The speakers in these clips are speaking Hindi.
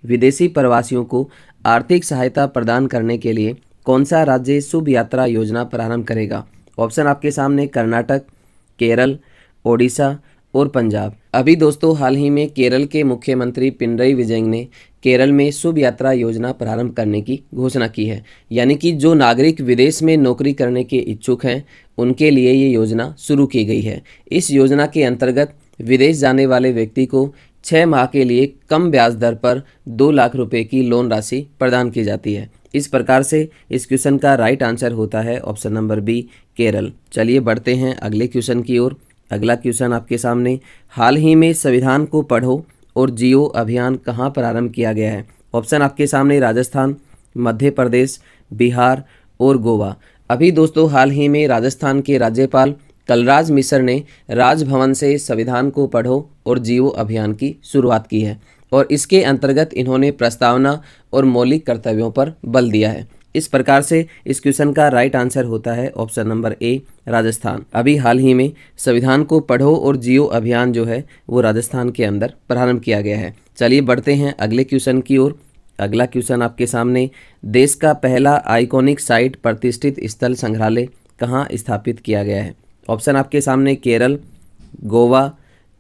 विदेशी प्रवासियों को आर्थिक सहायता प्रदान करने के लिए कौन सा राज्य शुभ यात्रा योजना प्रारंभ करेगा? ऑप्शन आपके सामने कर्नाटक, केरल, ओडिशा और पंजाब। अभी दोस्तों हाल ही में केरल के मुख्यमंत्री पिनरई विजयन ने केरल में शुभ यात्रा योजना प्रारंभ करने की घोषणा की है। यानी कि जो नागरिक विदेश में नौकरी करने के इच्छुक हैं उनके लिए ये योजना शुरू की गई है। इस योजना के अंतर्गत विदेश जाने वाले व्यक्ति को 6 माह के लिए कम ब्याज दर पर 2 लाख रुपए की लोन राशि प्रदान की जाती है। इस प्रकार से इस क्वेश्चन का राइट आंसर होता है ऑप्शन नंबर बी, केरल। चलिए बढ़ते हैं अगले क्वेश्चन की ओर। अगला क्वेश्चन आपके सामने, हाल ही में संविधान को पढ़ो और जियो अभियान कहाँ प्रारंभ किया गया है? ऑप्शन आपके सामने राजस्थान, मध्य प्रदेश, बिहार और गोवा। अभी दोस्तों हाल ही में राजस्थान के राज्यपाल कलराज मिश्र ने राजभवन से संविधान को पढ़ो और जियो अभियान की शुरुआत की है और इसके अंतर्गत इन्होंने प्रस्तावना और मौलिक कर्तव्यों पर बल दिया है। इस प्रकार से इस क्वेश्चन का राइट आंसर होता है ऑप्शन नंबर ए, राजस्थान। अभी हाल ही में संविधान को पढ़ो और जियो अभियान जो है वो राजस्थान के अंदर प्रारंभ किया गया है। चलिए बढ़ते हैं अगले क्वेश्चन की ओर। अगला क्वेश्चन आपके सामने, देश का पहला आइकॉनिक साइट प्रतिष्ठित स्थल संग्रहालय कहाँ स्थापित किया गया है? ऑप्शन आपके सामने केरल, गोवा,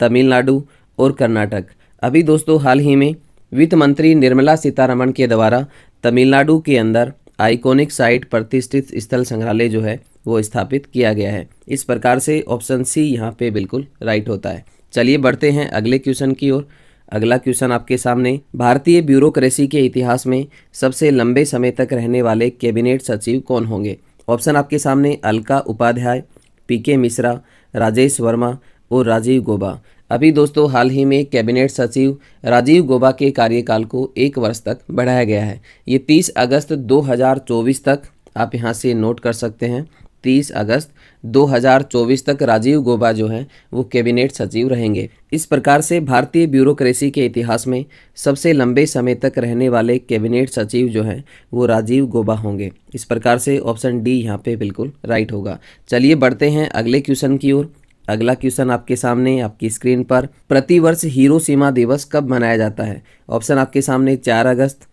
तमिलनाडु और कर्नाटक। अभी दोस्तों हाल ही में वित्त मंत्री निर्मला सीतारमण के द्वारा तमिलनाडु के अंदर आइकॉनिक साइट प्रतिष्ठित स्थल संग्रहालय जो है वो स्थापित किया गया है। इस प्रकार से ऑप्शन सी यहाँ पे बिल्कुल राइट होता है। चलिए बढ़ते हैं अगले क्वेश्चन की ओर। अगला क्वेश्चन आपके सामने, भारतीय ब्यूरोक्रेसी के इतिहास में सबसे लंबे समय तक रहने वाले कैबिनेट सचिव कौन होंगे? ऑप्शन आपके सामने अलका उपाध्याय, पीके मिश्रा, राजेश वर्मा और राजीव गौबा। अभी दोस्तों हाल ही में कैबिनेट सचिव राजीव गौबा के कार्यकाल को 1 वर्ष तक बढ़ाया गया है। ये 30 अगस्त 2024 तक आप यहाँ से नोट कर सकते हैं। 30 अगस्त 2024 तक राजीव गौबा जो हैं वो कैबिनेट सचिव रहेंगे। इस प्रकार से भारतीय ब्यूरोक्रेसी के इतिहास में सबसे लंबे समय तक रहने वाले कैबिनेट सचिव जो हैं वो राजीव गौबा होंगे। इस प्रकार से ऑप्शन डी यहाँ पे बिल्कुल राइट होगा। चलिए बढ़ते हैं अगले क्वेश्चन की ओर। अगला क्वेश्चन आपके सामने आपकी स्क्रीन पर, प्रतिवर्ष हिरोशिमा दिवस कब मनाया जाता है? ऑप्शन आपके सामने 4 अगस्त,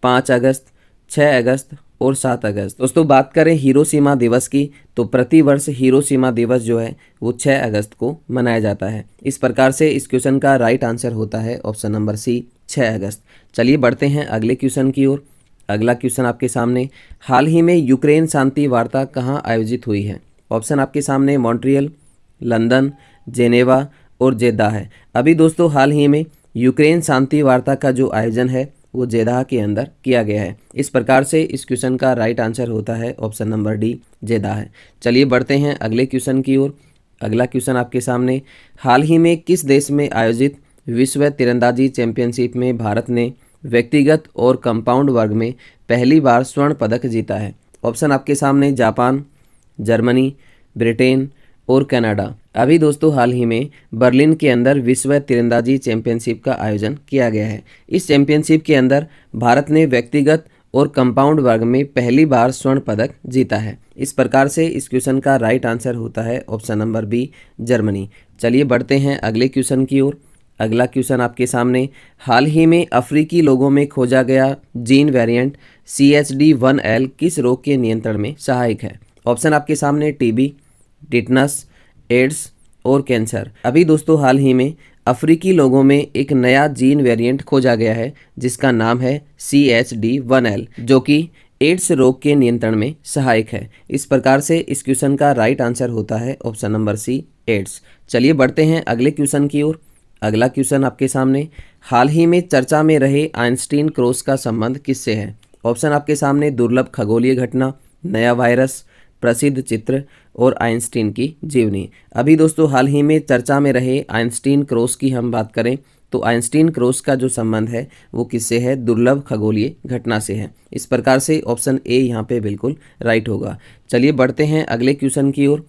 5 अगस्त, 6 अगस्त और 7 अगस्त। दोस्तों बात करें हिरोशिमा दिवस की तो प्रतिवर्ष हिरोशिमा दिवस जो है वो 6 अगस्त को मनाया जाता है। इस प्रकार से इस क्वेश्चन का राइट आंसर होता है ऑप्शन नंबर सी, 6 अगस्त। चलिए बढ़ते हैं अगले क्वेश्चन की ओर। अगला क्वेश्चन आपके सामने, हाल ही में यूक्रेन शांति वार्ता कहाँ आयोजित हुई है? ऑप्शन आपके सामने मॉन्ट्रियल, लंदन, जेनेवा और जेद्दा है। अभी दोस्तों हाल ही में यूक्रेन शांति वार्ता का जो आयोजन है वो जेद्दा के अंदर किया गया है। इस प्रकार से इस क्वेश्चन का राइट आंसर होता है ऑप्शन नंबर डी, जेद्दा है। चलिए बढ़ते हैं अगले क्वेश्चन की ओर। अगला क्वेश्चन आपके सामने, हाल ही में किस देश में आयोजित विश्व तीरंदाजी चैंपियनशिप में भारत ने व्यक्तिगत और कंपाउंड वर्ग में पहली बार स्वर्ण पदक जीता है? ऑप्शन आपके सामने जापान, जर्मनी, ब्रिटेन और कनाडा। अभी दोस्तों हाल ही में बर्लिन के अंदर विश्व तीरंदाजी चैंपियनशिप का आयोजन किया गया है। इस चैंपियनशिप के अंदर भारत ने व्यक्तिगत और कंपाउंड वर्ग में पहली बार स्वर्ण पदक जीता है। इस प्रकार से इस क्वेश्चन का राइट आंसर होता है ऑप्शन नंबर बी, जर्मनी। चलिए बढ़ते हैं अगले क्वेश्चन की ओर। अगला क्वेश्चन आपके सामने, हाल ही में अफ्रीकी लोगों में खोजा गया जीन वेरिएंट CHD1L किस रोग के नियंत्रण में सहायक है? ऑप्शन आपके सामने टीबी, टिटनस, एड्स और कैंसर। अभी दोस्तों हाल ही में अफ्रीकी लोगों में एक नया जीन वेरिएंट खोजा गया है जिसका नाम है CHD1L जो कि एड्स रोग के नियंत्रण में सहायक है। इस प्रकार से इस क्वेश्चन का राइट आंसर होता है ऑप्शन नंबर सी, एड्स। चलिए बढ़ते हैं अगले क्वेश्चन की ओर। अगला क्वेश्चन आपके सामने, हाल ही में चर्चा में रहे आइंस्टीन क्रॉस का संबंध किससे है? ऑप्शन आपके सामने दुर्लभ खगोलीय घटना, नया वायरस, प्रसिद्ध चित्र और आइंस्टीन की जीवनी। अभी दोस्तों हाल ही में चर्चा में रहे आइंस्टीन क्रॉस की हम बात करें तो आइंस्टीन क्रॉस का जो संबंध है वो किससे है? दुर्लभ खगोलीय घटना से है। इस प्रकार से ऑप्शन ए यहाँ पे बिल्कुल राइट होगा। चलिए बढ़ते हैं अगले क्वेश्चन की ओर।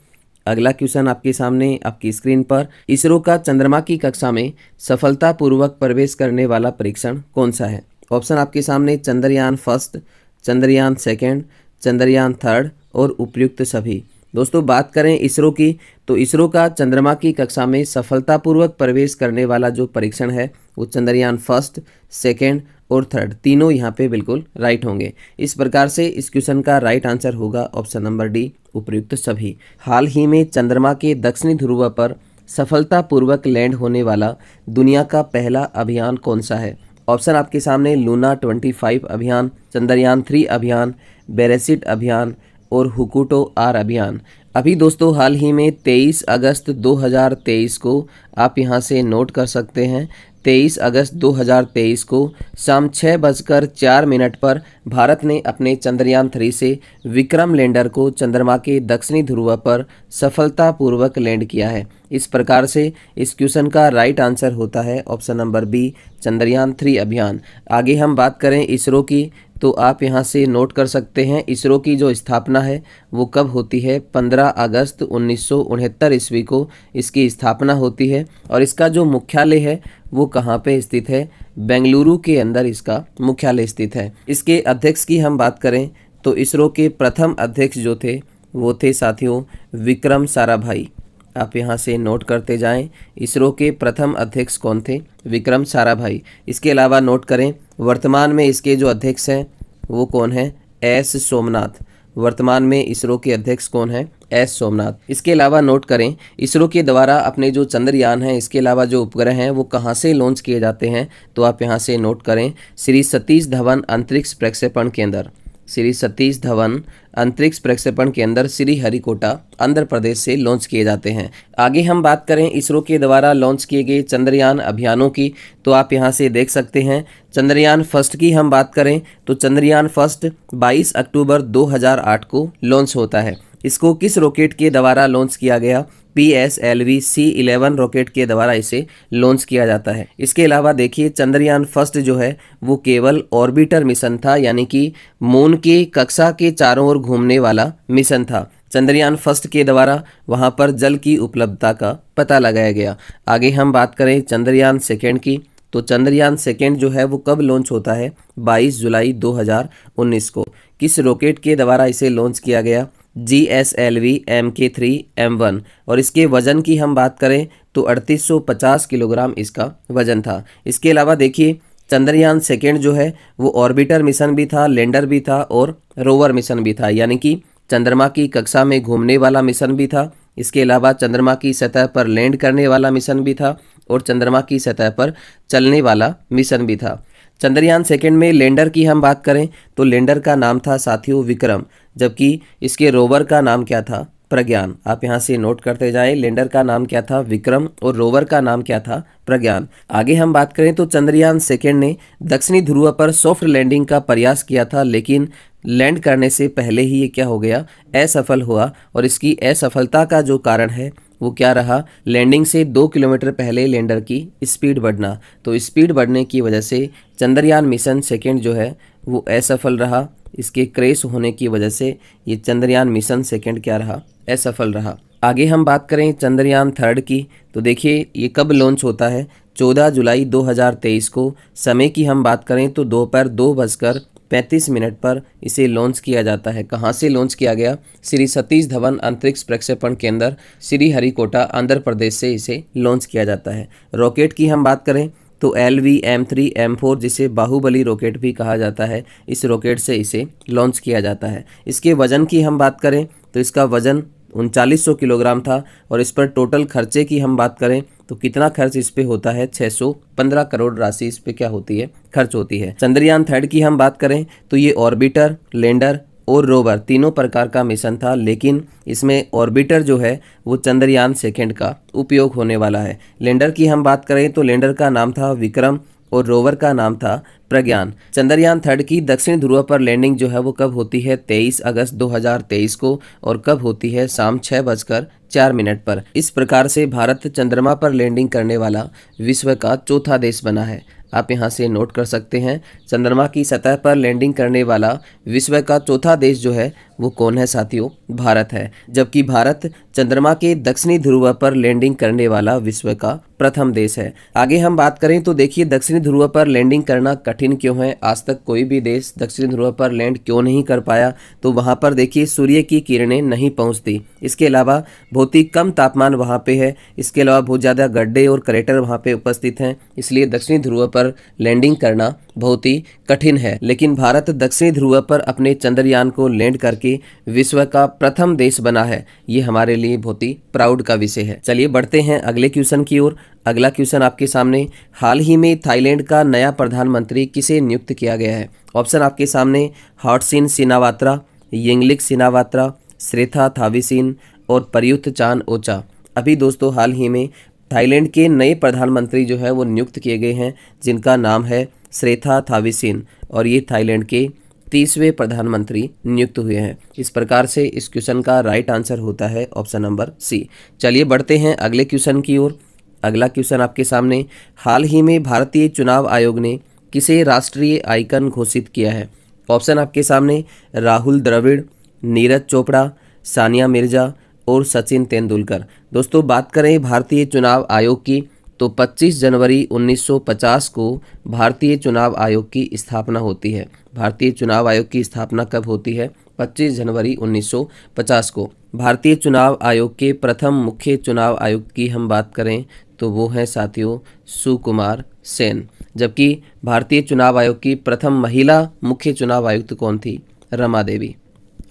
अगला क्वेश्चन आपके सामने आपकी स्क्रीन पर, इसरो का चंद्रमा की कक्षा में सफलतापूर्वक प्रवेश करने वाला परीक्षण कौन सा है? ऑप्शन आपके सामने Chandrayaan first, Chandrayaan second, Chandrayaan third और उपयुक्त सभी। दोस्तों बात करें इसरो की तो इसरो का चंद्रमा की कक्षा में सफलतापूर्वक प्रवेश करने वाला जो परीक्षण है वो चंद्रयान फर्स्ट, सेकेंड और थर्ड, तीनों यहाँ पे बिल्कुल राइट होंगे। इस प्रकार से इस क्वेश्चन का राइट आंसर होगा ऑप्शन नंबर डी, उपर्युक्त सभी। हाल ही में चंद्रमा के दक्षिणी ध्रुव पर सफलतापूर्वक लैंड होने वाला दुनिया का पहला अभियान कौन सा है? ऑप्शन आपके सामने लूना 25 अभियान, चंद्रयान 3 अभियान, बेरेसिट अभियान और हुकुटो आर अभियान। अभी दोस्तों हाल ही में 23 अगस्त 2023 को आप यहाँ से नोट कर सकते हैं, 23 अगस्त 2023 को शाम 6:04 पर भारत ने अपने चंद्रयान 3 से विक्रम लैंडर को चंद्रमा के दक्षिणी ध्रुव पर सफलतापूर्वक लैंड किया है। इस प्रकार से इस क्वेश्चन का राइट आंसर होता है ऑप्शन नंबर बी, चंद्रयान 3 अभियान। आगे हम बात करें इसरो की, तो आप यहाँ से नोट कर सकते हैं इसरो की जो स्थापना है वो कब होती है? 15 अगस्त 1969 ईस्वी को इसकी स्थापना होती है। और इसका जो मुख्यालय है वो कहाँ पे स्थित है? बेंगलुरु के अंदर इसका मुख्यालय स्थित है। इसके अध्यक्ष की हम बात करें तो इसरो के प्रथम अध्यक्ष जो थे वो थे साथियों विक्रम साराभाई। आप यहाँ से नोट करते जाएं, इसरो के प्रथम अध्यक्ष कौन थे? विक्रम साराभाई। इसके अलावा नोट करें वर्तमान में इसके जो अध्यक्ष हैं वो कौन है? एस सोमनाथ। वर्तमान में इसरो के अध्यक्ष कौन है? एस सोमनाथ। इसके अलावा नोट करें इसरो के द्वारा अपने जो चंद्रयान हैं इसके अलावा जो उपग्रह हैं वो कहाँ से लॉन्च किए जाते हैं? तो आप यहाँ से नोट करें श्री सतीश धवन अंतरिक्ष प्रक्षेपण केंद्र। श्री सतीश धवन अंतरिक्ष प्रक्षेपण केंद्र श्रीहरिकोटा आंध्र प्रदेश से लॉन्च किए जाते हैं। आगे हम बात करें इसरो के द्वारा लॉन्च किए गए चंद्रयान अभियानों की, तो आप यहां से देख सकते हैं चंद्रयान फर्स्ट की हम बात करें तो चंद्रयान फर्स्ट 22 अक्टूबर 2008 को लॉन्च होता है। इसको किस रॉकेट के द्वारा लॉन्च किया गया? PSLV C11 रॉकेट के द्वारा इसे लॉन्च किया जाता है। इसके अलावा देखिए चंद्रयान फर्स्ट जो है वो केवल ऑर्बिटर मिशन था, यानी कि मून की कक्षा के चारों ओर घूमने वाला मिशन था। चंद्रयान फर्स्ट के द्वारा वहां पर जल की उपलब्धता का पता लगाया गया। आगे हम बात करें चंद्रयान सेकेंड की, तो चंद्रयान सेकेंड जो है वो कब लॉन्च होता है? 22 जुलाई 2019 को। किस रॉकेट के द्वारा इसे लॉन्च किया गया? GSLV Mk3 M1। और इसके वजन की हम बात करें तो 3850 किलोग्राम इसका वजन था। इसके अलावा देखिए चंद्रयान सेकेंड जो है वो ऑर्बिटर मिशन भी था, लैंडर भी था और रोवर मिशन भी था, यानी कि चंद्रमा की कक्षा में घूमने वाला मिशन भी था। इसके अलावा चंद्रमा की सतह पर लैंड करने वाला मिशन भी था और चंद्रमा की सतह पर चलने वाला मिशन भी था। चंद्रयान सेकेंड में लैंडर की हम बात करें तो लैंडर का नाम था साथियों विक्रम, जबकि इसके रोवर का नाम क्या था? प्रज्ञान। आप यहाँ से नोट करते जाएं, लैंडर का नाम क्या था? विक्रम, और रोवर का नाम क्या था? प्रज्ञान। आगे हम बात करें तो चंद्रयान सेकेंड ने दक्षिणी ध्रुव पर सॉफ्ट लैंडिंग का प्रयास किया था, लेकिन लैंड करने से पहले ही ये क्या हो गया? असफल हुआ। और इसकी असफलता का जो कारण है वो क्या रहा? लैंडिंग से 2 किलोमीटर पहले लैंडर की स्पीड बढ़ना। तो स्पीड बढ़ने की वजह से चंद्रयान मिशन सेकेंड जो है वो असफल रहा। इसके क्रैश होने की वजह से ये चंद्रयान मिशन सेकेंड क्या रहा? असफल रहा। आगे हम बात करें चंद्रयान थर्ड की, तो देखिए ये कब लॉन्च होता है? 14 जुलाई 2023 को। समय की हम बात करें तो दोपहर 2:35 पर इसे लॉन्च किया जाता है। कहाँ से लॉन्च किया गया? श्री सतीश धवन अंतरिक्ष प्रक्षेपण केंद्र श्रीहरिकोटा आंध्र प्रदेश से इसे लॉन्च किया जाता है। रॉकेट की हम बात करें तो LV-M3 M4 जिसे बाहुबली रॉकेट भी कहा जाता है, इस रॉकेट से इसे लॉन्च किया जाता है। इसके वजन की हम बात करें तो इसका वजन 3900 किलोग्राम था। और इस पर टोटल खर्चे की हम बात करें तो कितना खर्च इस पे होता है? 615 करोड़ राशि इस पे क्या होती है? खर्च होती है। चंद्रयान थर्ड की हम बात करें तो ये ऑर्बिटर, लैंडर और रोवर तीनों प्रकार का मिशन था, लेकिन इसमें ऑर्बिटर जो है वो चंद्रयान सेकेंड का उपयोग होने वाला है। लैंडर की हम बात करें तो लैंडर का नाम था विक्रम और रोवर का नाम था प्रज्ञान। चंद्रयान थर्ड की दक्षिण ध्रुव पर लैंडिंग जो है वो कब होती है? 23 अगस्त 2023 को। और कब होती है? शाम 6:04 पर। इस प्रकार से भारत चंद्रमा पर लैंडिंग करने वाला विश्व का चौथा देश बना है। आप यहाँ से नोट कर सकते हैं चंद्रमा की सतह पर लैंडिंग करने वाला विश्व का चौथा देश जो है वो कौन है साथियों? भारत है। जबकि भारत चंद्रमा के दक्षिणी ध्रुव पर लैंडिंग करने वाला विश्व का प्रथम देश है। आगे हम बात करें तो देखिए दक्षिणी ध्रुव पर लैंडिंग करना कठिन क्यों है। आज तक कोई भी देश दक्षिणी ध्रुव पर लैंड क्यों नहीं कर पाया, तो वहां पर देखिए सूर्य की किरणें नहीं पहुंचती। इसके अलावा बहुत ही कम तापमान वहां पे है। इसके अलावा बहुत ज़्यादा गड्ढे और क्रेटर वहां पे उपस्थित हैं, इसलिए दक्षिणी ध्रुव पर लैंडिंग करना बहुत ही कठिन है। लेकिन भारत दक्षिणी ध्रुव पर अपने चंद्रयान को लैंड करके विश्व का प्रथम देश बना है। ये हमारे लिए बहुत ही प्राउड का विषय है। चलिए बढ़ते हैं अगले क्वेश्चन की ओर। अगला क्वेश्चन आपके सामने, हाल ही में थाईलैंड का नया प्रधानमंत्री किसे नियुक्त किया गया है। ऑप्शन आपके सामने, हॉटसिन सिनावात्रा, यिंगलिक सिनावात्रा, श्रेथा थाविसिन और प्रयुक्त चान ओचा। अभी दोस्तों हाल ही में थाईलैंड के नए प्रधानमंत्री जो है वो नियुक्त किए गए हैं, जिनका नाम है श्रेथा थाविसिन, और ये थाईलैंड के 30वें प्रधानमंत्री नियुक्त हुए हैं। इस प्रकार से इस क्वेश्चन का राइट आंसर होता है ऑप्शन नंबर सी। चलिए बढ़ते हैं अगले क्वेश्चन की ओर। अगला क्वेश्चन आपके सामने, हाल ही में भारतीय चुनाव आयोग ने किसे राष्ट्रीय आइकन घोषित किया है। ऑप्शन आपके सामने, राहुल द्रविड़, नीरज चोपड़ा, सानिया मिर्जा और सचिन तेंदुलकर। दोस्तों बात करें भारतीय चुनाव आयोग की, तो 25 जनवरी 1950 को भारतीय चुनाव आयोग की स्थापना होती है। भारतीय चुनाव आयोग की स्थापना कब होती है? 25 जनवरी 1950 को। भारतीय चुनाव आयोग के प्रथम मुख्य चुनाव आयुक्त की हम बात करें तो वो हैं साथियों सुकुमार सेन। जबकि भारतीय चुनाव आयोग की प्रथम महिला मुख्य चुनाव आयुक्त कौन थी? रमा देवी।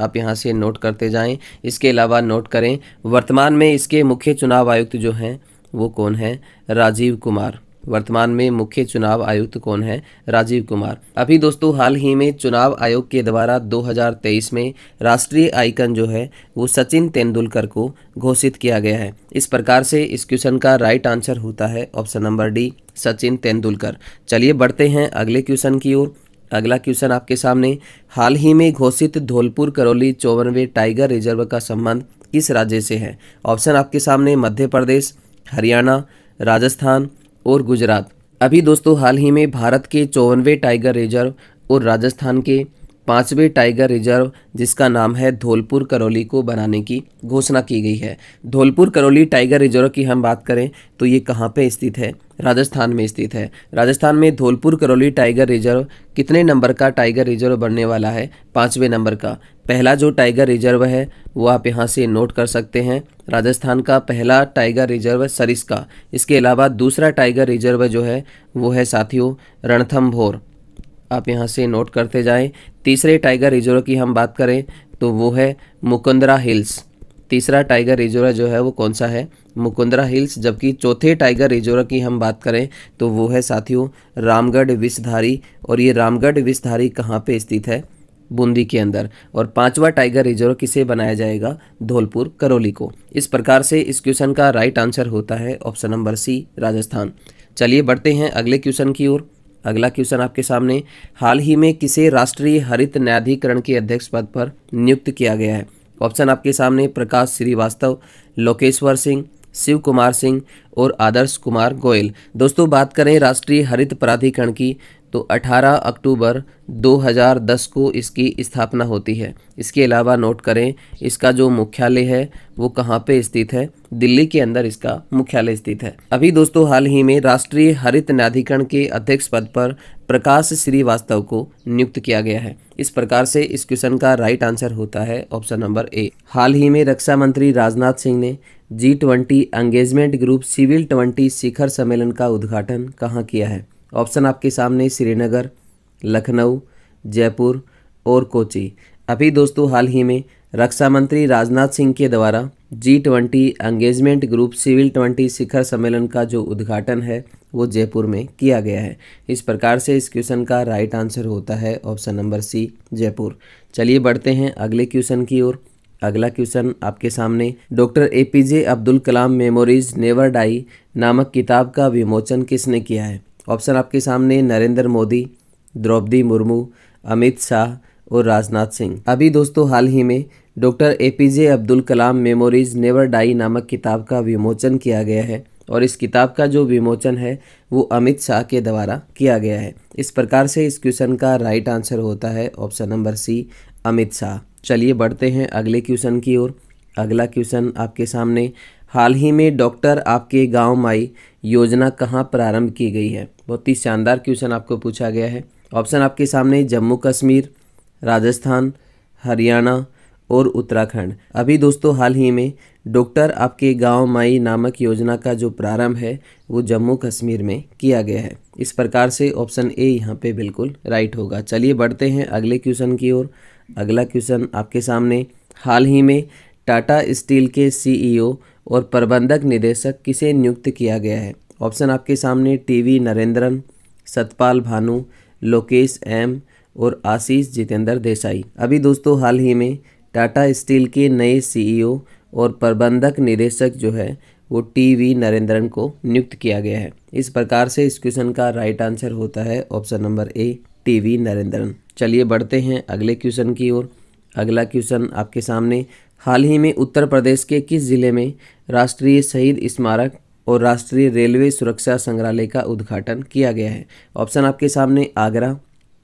आप यहाँ से नोट करते जाएं। इसके अलावा नोट करें वर्तमान में इसके मुख्य चुनाव आयुक्त जो हैं वो कौन है? राजीव कुमार। वर्तमान में मुख्य चुनाव आयुक्त कौन है? राजीव कुमार। अभी दोस्तों हाल ही में चुनाव आयोग के द्वारा 2023 में राष्ट्रीय आइकन जो है वो सचिन तेंदुलकर को घोषित किया गया है। इस प्रकार से इस क्वेश्चन का राइट आंसर होता है option number D, Sachin Tendulkar. चलिए बढ़ते हैं अगले क्वेश्चन की ओर। अगला क्वेश्चन आपके सामने, हाल ही में घोषित धौलपुर करौली 54वें टाइगर रिजर्व का संबंध किस राज्य से है? ऑप्शन आपके सामने, मध्य प्रदेश, हरियाणा, राजस्थान और गुजरात। अभी दोस्तों हाल ही में भारत के 54वें टाइगर रिजर्व और राजस्थान के 5वें टाइगर रिजर्व जिसका नाम है धौलपुर करौली को बनाने की घोषणा की गई है। धौलपुर करौली टाइगर रिजर्व की हम बात करें तो ये कहाँ पे स्थित है? राजस्थान में स्थित है। राजस्थान में धौलपुर करौली टाइगर रिजर्व कितने नंबर का टाइगर रिजर्व बनने वाला है? 5वें नंबर का। पहला जो टाइगर रिजर्व है वो आप यहाँ से नोट कर सकते हैं। राजस्थान का पहला टाइगर रिजर्व है सरिस्का। इसके अलावा दूसरा टाइगर रिजर्व जो है वो है साथियों रणथंभौर। आप यहाँ से नोट करते जाएं। तीसरे टाइगर रिजर्व की हम बात करें तो वो है मुकुंदरा हिल्स। तीसरा टाइगर रिजर्व जो है वो कौन सा है? मुकुंदरा हिल्स। जबकि चौथे टाइगर रिजर्व की हम बात करें तो वो है साथियों रामगढ़ विषधारी, और ये रामगढ़ विषधारी कहाँ पे स्थित है? बूंदी के अंदर। और 5वां टाइगर रिजर्व किसे बनाया जाएगा? धौलपुर करौली को। इस प्रकार से इस क्वेश्चन का राइट आंसर होता है ऑप्शन नंबर सी, राजस्थान। चलिए बढ़ते हैं अगले क्वेश्चन की ओर। अगला क्वेश्चन आपके सामने, हाल ही में किसे राष्ट्रीय हरित न्यायाधिकरण के अध्यक्ष पद पर नियुक्त किया गया है? ऑप्शन आपके सामने, प्रकाश श्रीवास्तव, लोकेश्वर सिंह, शिव कुमार सिंह और आदर्श कुमार गोयल। दोस्तों बात करें राष्ट्रीय हरित प्राधिकरण की तो 18 अक्टूबर 2010 को इसकी स्थापना होती है। इसके अलावा नोट करें इसका जो मुख्यालय है वो कहाँ पे स्थित है? दिल्ली के अंदर इसका मुख्यालय स्थित है। अभी दोस्तों हाल ही में राष्ट्रीय हरित न्यायाधिकरण के अध्यक्ष पद पर प्रकाश श्रीवास्तव को नियुक्त किया गया है। इस प्रकार से इस क्वेश्चन का राइट आंसर होता है ऑप्शन नंबर ए। हाल ही में रक्षा मंत्री राजनाथ सिंह ने G20 एंगेजमेंट ग्रुप सिविल 20 शिखर सम्मेलन का उद्घाटन कहाँ किया है? ऑप्शन आपके सामने, श्रीनगर, लखनऊ, जयपुर और कोची। अभी दोस्तों हाल ही में रक्षा मंत्री राजनाथ सिंह के द्वारा G20 एंगेजमेंट ग्रुप सिविल 20 शिखर सम्मेलन का जो उद्घाटन है वो जयपुर में किया गया है। इस प्रकार से इस क्वेश्चन का राइट आंसर होता है ऑप्शन नंबर सी, जयपुर। चलिए बढ़ते हैं अगले क्वेश्चन की ओर। अगला क्वेश्चन आपके सामने, doctor APJ Abdul Kalam memories never die नामक किताब का विमोचन किसने किया है? ऑप्शन आपके सामने, नरेंद्र मोदी, द्रौपदी मुर्मू, अमित शाह और राजनाथ सिंह। अभी दोस्तों हाल ही में doctor APJ Abdul Kalam memories never die नामक किताब का विमोचन किया गया है, और इस किताब का जो विमोचन है वो अमित शाह के द्वारा किया गया है। इस प्रकार से इस क्वेश्चन का राइट आंसर होता है option number C, Amit Shah. चलिए बढ़ते हैं अगले क्वेश्चन की ओर। अगला क्वेश्चन आपके सामने, हाल ही में डॉक्टर आपके गांव माई योजना कहाँ प्रारंभ की गई है। बहुत ही शानदार क्वेश्चन आपको पूछा गया है। ऑप्शन आपके सामने जम्मू कश्मीर, राजस्थान, हरियाणा और उत्तराखंड। अभी दोस्तों हाल ही में डॉक्टर आपके गांव माई नामक योजना का जो प्रारंभ है वो जम्मू कश्मीर में किया गया है। इस प्रकार से ऑप्शन ए यहाँ पे बिल्कुल राइट होगा। चलिए बढ़ते हैं अगले क्वेश्चन की ओर। अगला क्वेश्चन आपके सामने, हाल ही में टाटा स्टील के सीईओ और प्रबंधक निदेशक किसे नियुक्त किया गया है। ऑप्शन आपके सामने टीवी नरेंद्रन, सतपाल भानु, लोकेश एम और आशीष जितेंद्र देसाई। अभी दोस्तों हाल ही में टाटा स्टील के नए सीईओ और प्रबंधक निदेशक जो है वो टीवी नरेंद्रन को नियुक्त किया गया है। इस प्रकार से इस क्वेश्चन का राइट आंसर होता है ऑप्शन नंबर ए, टीवी नरेंद्रन। चलिए बढ़ते हैं अगले क्वेश्चन की ओर। अगला क्वेश्चन आपके सामने, हाल ही में उत्तर प्रदेश के किस जिले में राष्ट्रीय शहीद स्मारक और राष्ट्रीय रेलवे सुरक्षा संग्रहालय का उद्घाटन किया गया है। ऑप्शन आपके सामने आगरा,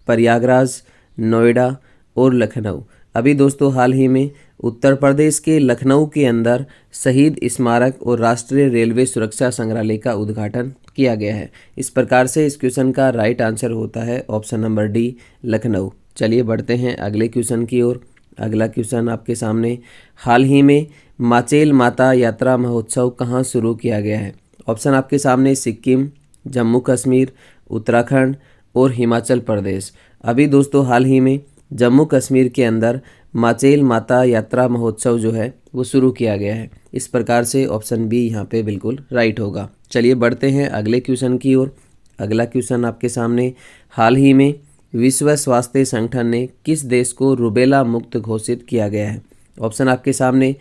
प्रयागराज, नोएडा और लखनऊ। अभी दोस्तों हाल ही में उत्तर प्रदेश के लखनऊ के अंदर शहीद स्मारक और राष्ट्रीय रेलवे सुरक्षा संग्रहालय का उद्घाटन किया गया है। इस प्रकार से इस क्वेश्चन का राइट आंसर होता है ऑप्शन नंबर डी, लखनऊ। चलिए बढ़ते हैं अगले क्वेश्चन की ओर। अगला क्वेश्चन आपके सामने, हाल ही में माचेल माता यात्रा महोत्सव कहाँ शुरू किया गया है। ऑप्शन आपके सामने सिक्किम, जम्मू कश्मीर, उत्तराखंड और हिमाचल प्रदेश। अभी दोस्तों हाल ही में जम्मू कश्मीर के अंदर माचेल माता यात्रा महोत्सव जो है वो शुरू किया गया है। इस प्रकार से ऑप्शन बी यहाँ पे बिल्कुल राइट होगा। चलिए बढ़ते हैं अगले क्वेश्चन की ओर। अगला क्वेश्चन आपके सामने, हाल ही में विश्व स्वास्थ्य संगठन ने किस देश को रूबेला मुक्त घोषित किया गया है। ऑप्शन आपके सामने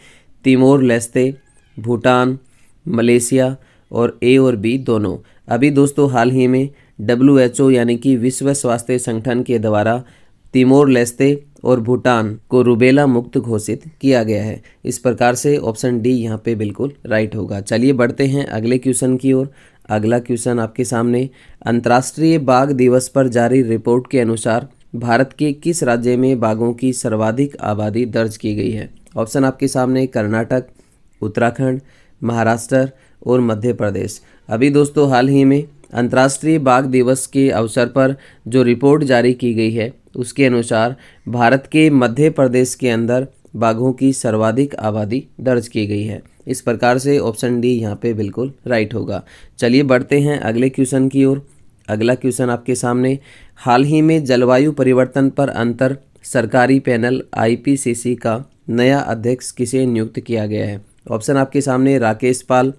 तिमोर लेस्ते, भूटान, मलेशिया और ए और बी दोनों। अभी दोस्तों हाल ही में WHO यानी कि विश्व स्वास्थ्य संगठन के द्वारा तिमोर लेस्ते और भूटान को रूबेला मुक्त घोषित किया गया है। इस प्रकार से ऑप्शन डी यहाँ पे बिल्कुल राइट होगा। चलिए बढ़ते हैं अगले क्वेश्चन की ओर। अगला क्वेश्चन आपके सामने, अंतर्राष्ट्रीय बाघ दिवस पर जारी रिपोर्ट के अनुसार भारत के किस राज्य में बाघों की सर्वाधिक आबादी दर्ज की गई है। ऑप्शन आपके सामने कर्नाटक, उत्तराखंड, महाराष्ट्र और मध्य प्रदेश। अभी दोस्तों हाल ही में अंतर्राष्ट्रीय बाघ दिवस के अवसर पर जो रिपोर्ट जारी की गई है उसके अनुसार भारत के मध्य प्रदेश के अंदर बाघों की सर्वाधिक आबादी दर्ज की गई है। इस प्रकार से ऑप्शन डी यहाँ पे बिल्कुल राइट होगा। चलिए बढ़ते हैं अगले क्वेश्चन की ओर। अगला क्वेश्चन आपके सामने, हाल ही में जलवायु परिवर्तन पर अंतर सरकारी पैनल IPCC का नया अध्यक्ष किसे नियुक्त किया गया है। ऑप्शन आपके सामने राकेश पाल,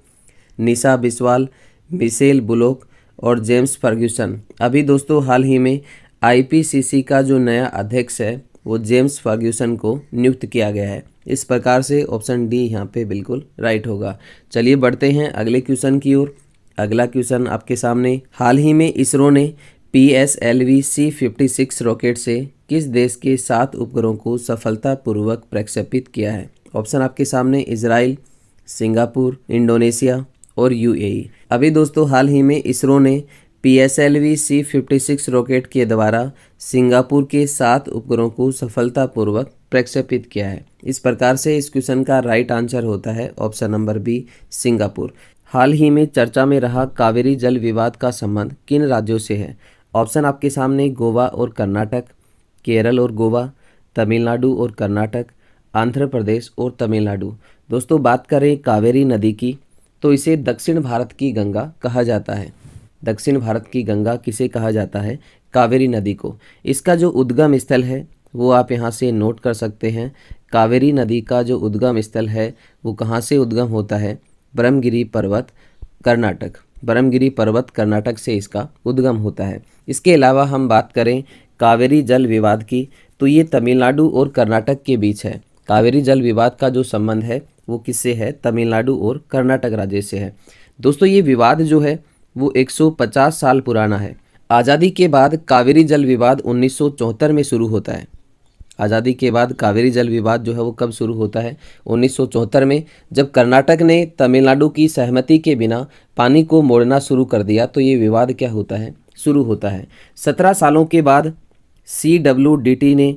निशा बिस्वाल, मिशेल बुलोक और जेम्स फर्ग्यूसन। अभी दोस्तों हाल ही में IPCC का जो नया अध्यक्ष है वो जेम्स फर्ग्यूसन को नियुक्त किया गया है। इस प्रकार से ऑप्शन डी यहाँ पे बिल्कुल राइट होगा। चलिए बढ़ते हैं अगले क्वेश्चन की ओर। अगला क्वेश्चन आपके सामने, हाल ही में इसरो ने PSLV C56 रॉकेट से किस देश के 7 उपग्रहों को सफलतापूर्वक प्रक्षेपित किया है। ऑप्शन आपके सामने इजराइल, सिंगापुर, इंडोनेशिया और UAE। अभी दोस्तों हाल ही में इसरो ने PSLV C56 रॉकेट के द्वारा सिंगापुर के 7 उपग्रहों को सफलतापूर्वक प्रक्षेपित किया है। इस प्रकार से इस क्वेश्चन का राइट आंसर होता है ऑप्शन नंबर बी, सिंगापुर। हाल ही में चर्चा में रहा कावेरी जल विवाद का संबंध किन राज्यों से है। ऑप्शन आपके सामने गोवा और कर्नाटक, केरल और गोवा, तमिलनाडु और कर्नाटक, आंध्र प्रदेश और तमिलनाडु। दोस्तों बात करें कावेरी नदी की तो इसे दक्षिण भारत की गंगा कहा जाता है। दक्षिण भारत की गंगा किसे कहा जाता है, कावेरी नदी को। इसका जो उद्गम स्थल है वो आप यहाँ से नोट कर सकते हैं। कावेरी नदी का जो उद्गम स्थल है वो कहाँ से उद्गम होता है, ब्रह्मगिरी पर्वत, कर्नाटक। ब्रह्मगिरी पर्वत कर्नाटक से इसका उद्गम होता है। इसके अलावा हम बात करें कावेरी जल विवाद की तो ये तमिलनाडु और कर्नाटक के बीच है। कावेरी जल विवाद का जो संबंध है वो किससे है, तमिलनाडु और कर्नाटक राज्य से है। दोस्तों ये विवाद जो है वो 150 साल पुराना है। आज़ादी के बाद कावेरी जल विवाद 1974 में शुरू होता है। आज़ादी के बाद कावेरी जल विवाद जो है वो कब शुरू होता है, 1974 में, जब कर्नाटक ने तमिलनाडु की सहमति के बिना पानी को मोड़ना शुरू कर दिया तो ये विवाद क्या होता है, शुरू होता है। 17 सालों के बाद CWDT ने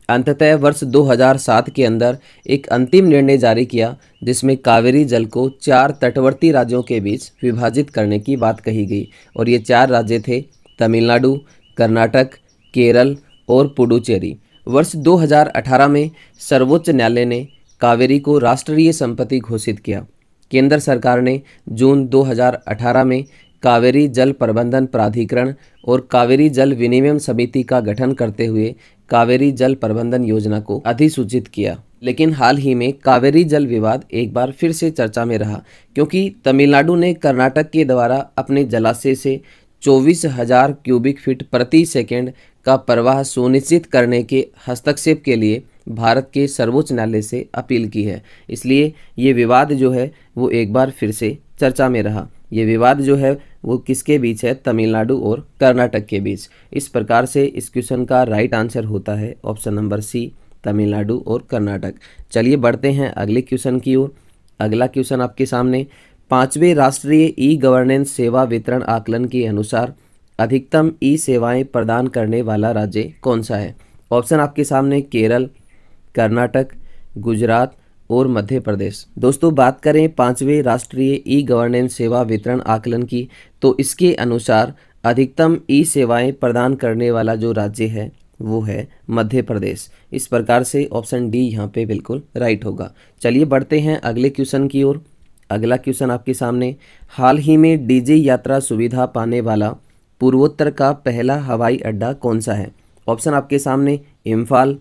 अंततः वर्ष 2007 के अंदर एक अंतिम निर्णय जारी किया जिसमें कावेरी जल को 4 तटवर्ती राज्यों के बीच विभाजित करने की बात कही गई और ये 4 राज्य थे तमिलनाडु, कर्नाटक, केरल और पुडुचेरी। वर्ष 2018 में सर्वोच्च न्यायालय ने कावेरी को राष्ट्रीय संपत्ति घोषित किया। केंद्र सरकार ने जून 2018 में कावेरी जल प्रबंधन प्राधिकरण और कावेरी जल विनिमय समिति का गठन करते हुए कावेरी जल प्रबंधन योजना को अधिसूचित किया। लेकिन हाल ही में कावेरी जल विवाद एक बार फिर से चर्चा में रहा क्योंकि तमिलनाडु ने कर्नाटक के द्वारा अपने जलाशय से 24,000 क्यूबिक फीट प्रति सेकंड का प्रवाह सुनिश्चित करने के हस्तक्षेप के लिए भारत के सर्वोच्च न्यायालय से अपील की है। इसलिए ये विवाद जो है वो एक बार फिर से चर्चा में रहा। ये विवाद जो है वो किसके बीच है? तमिलनाडु और कर्नाटक के बीच। इस प्रकार से इस क्वेश्चन का राइट आंसर होता है ऑप्शन नंबर सी, तमिलनाडु और कर्नाटक। चलिए बढ़ते हैं अगले क्वेश्चन की ओर। अगला क्वेश्चन आपके सामने, 5वें राष्ट्रीय ई गवर्नेंस सेवा वितरण आकलन के अनुसार अधिकतम ई सेवाएं प्रदान करने वाला राज्य कौन सा है? ऑप्शन आपके सामने केरल, कर्नाटक, गुजरात और मध्य प्रदेश। दोस्तों बात करें 5वें राष्ट्रीय ई गवर्नेंस सेवा वितरण आकलन की तो इसके अनुसार अधिकतम ई सेवाएं प्रदान करने वाला जो राज्य है वो है मध्य प्रदेश। इस प्रकार से ऑप्शन डी यहाँ पे बिल्कुल राइट होगा। चलिए बढ़ते हैं अगले क्वेश्चन की ओर। अगला क्वेश्चन आपके सामने, हाल ही में डीजे यात्रा सुविधा पाने वाला पूर्वोत्तर का पहला हवाई अड्डा कौन सा है? ऑप्शन आपके सामने इम्फाल,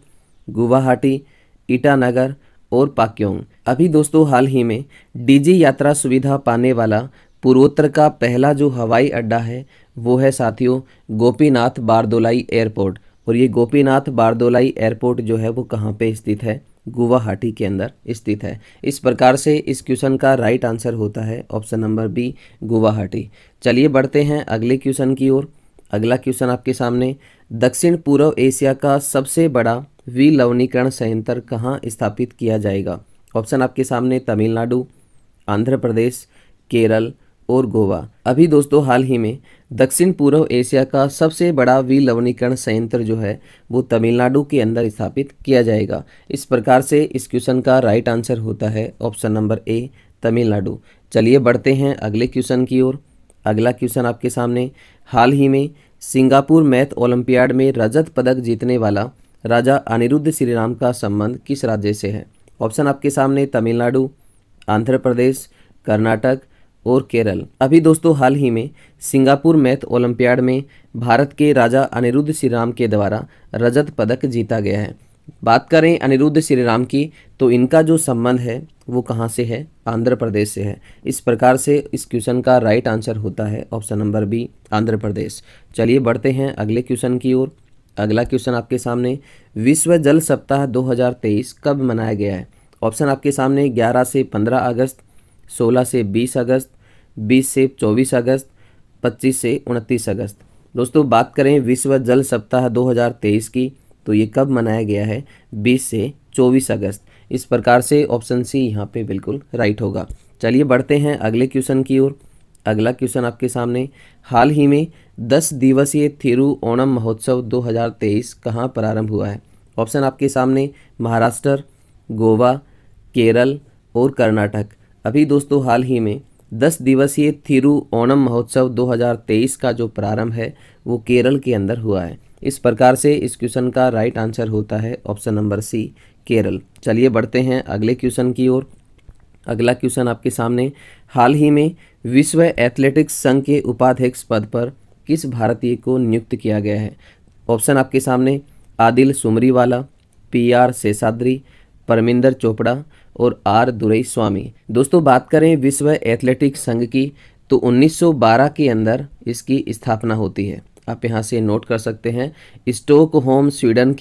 गुवाहाटी, ईटानगर और पाक्योंग। अभी दोस्तों हाल ही में डीजे यात्रा सुविधा पाने वाला पूर्वोत्तर का पहला जो हवाई अड्डा है वो है साथियों गोपीनाथ बारदोलाई एयरपोर्ट। और ये गोपीनाथ बारदोलाई एयरपोर्ट जो है वो कहाँ पे स्थित है? गुवाहाटी के अंदर स्थित है। इस प्रकार से इस क्वेश्चन का राइट आंसर होता है ऑप्शन नंबर बी, गुवाहाटी। चलिए बढ़ते हैं अगले क्वेश्चन की ओर। अगला क्वेश्चन आपके सामने, दक्षिण पूर्व एशिया का सबसे बड़ा विलवणीकरण संयंत्र कहाँ स्थापित किया जाएगा? ऑप्शन आपके सामने तमिलनाडु, आंध्र प्रदेश, केरल और गोवा। अभी दोस्तों हाल ही में दक्षिण पूर्व एशिया का सबसे बड़ा विलवणीकरण संयंत्र जो है वो तमिलनाडु के अंदर स्थापित किया जाएगा। इस प्रकार से इस क्वेश्चन का राइट आंसर होता है ऑप्शन नंबर ए, तमिलनाडु। चलिए बढ़ते हैं अगले क्वेश्चन की ओर। अगला क्वेश्चन आपके सामने, हाल ही में सिंगापुर मैथ ओलंपियाड में रजत पदक जीतने वाला राजा अनिरुद्ध श्रीराम का संबंध किस राज्य से है? ऑप्शन आपके सामने तमिलनाडु, आंध्र प्रदेश, कर्नाटक और केरल। अभी दोस्तों हाल ही में सिंगापुर मैथ ओलंपियाड में भारत के राजा अनिरुद्ध श्रीराम के द्वारा रजत पदक जीता गया है। बात करें अनिरुद्ध श्रीराम की तो इनका जो संबंध है वो कहाँ से है? आंध्र प्रदेश से है। इस प्रकार से इस क्वेश्चन का राइट आंसर होता है option number B, Andhra Pradesh. चलिए बढ़ते हैं अगले क्वेश्चन की ओर। अगला क्वेश्चन आपके सामने, विश्व जल सप्ताह 2023 कब मनाया गया है? ऑप्शन आपके सामने 11 से 15 अगस्त, 16 से 20 अगस्त, 20 से 24 अगस्त, 25 से 29 अगस्त। दोस्तों बात करें विश्व जल सप्ताह 2023 की तो ये कब मनाया गया है? 20 से 24 अगस्त। इस प्रकार से ऑप्शन सी यहाँ पे बिल्कुल राइट होगा। चलिए बढ़ते हैं अगले क्वेश्चन की ओर। अगला क्वेश्चन आपके सामने, हाल ही में 10 दिवसीय थिरु ओणम महोत्सव 2023 कहाँ प्रारंभ हुआ है? ऑप्शन आपके सामने महाराष्ट्र, गोवा, केरल और कर्नाटक। अभी दोस्तों हाल ही में 10 दिवसीय थिरु ओणम महोत्सव 2023 का जो प्रारंभ है वो केरल के अंदर हुआ है। इस प्रकार से इस क्वेश्चन का राइट आंसर होता है ऑप्शन नंबर सी, केरल। चलिए बढ़ते हैं अगले क्वेश्चन की ओर। अगला क्वेश्चन आपके सामने, हाल ही में विश्व एथलेटिक्स संघ के उपाध्यक्ष पद पर किस भारतीय को नियुक्त किया गया है? ऑप्शन आपके सामने आदिल सुमरीवाला, PR शेषाद्री, परमिंदर चोपड़ा और R दुरईस्वामी। दोस्तों बात करें विश्व एथलेटिक्स संघ की तो 1912 के अंदर इसकी स्थापना होती है। आप यहाँ से नोट कर सकते हैं, स्टॉकहोम स्वीडन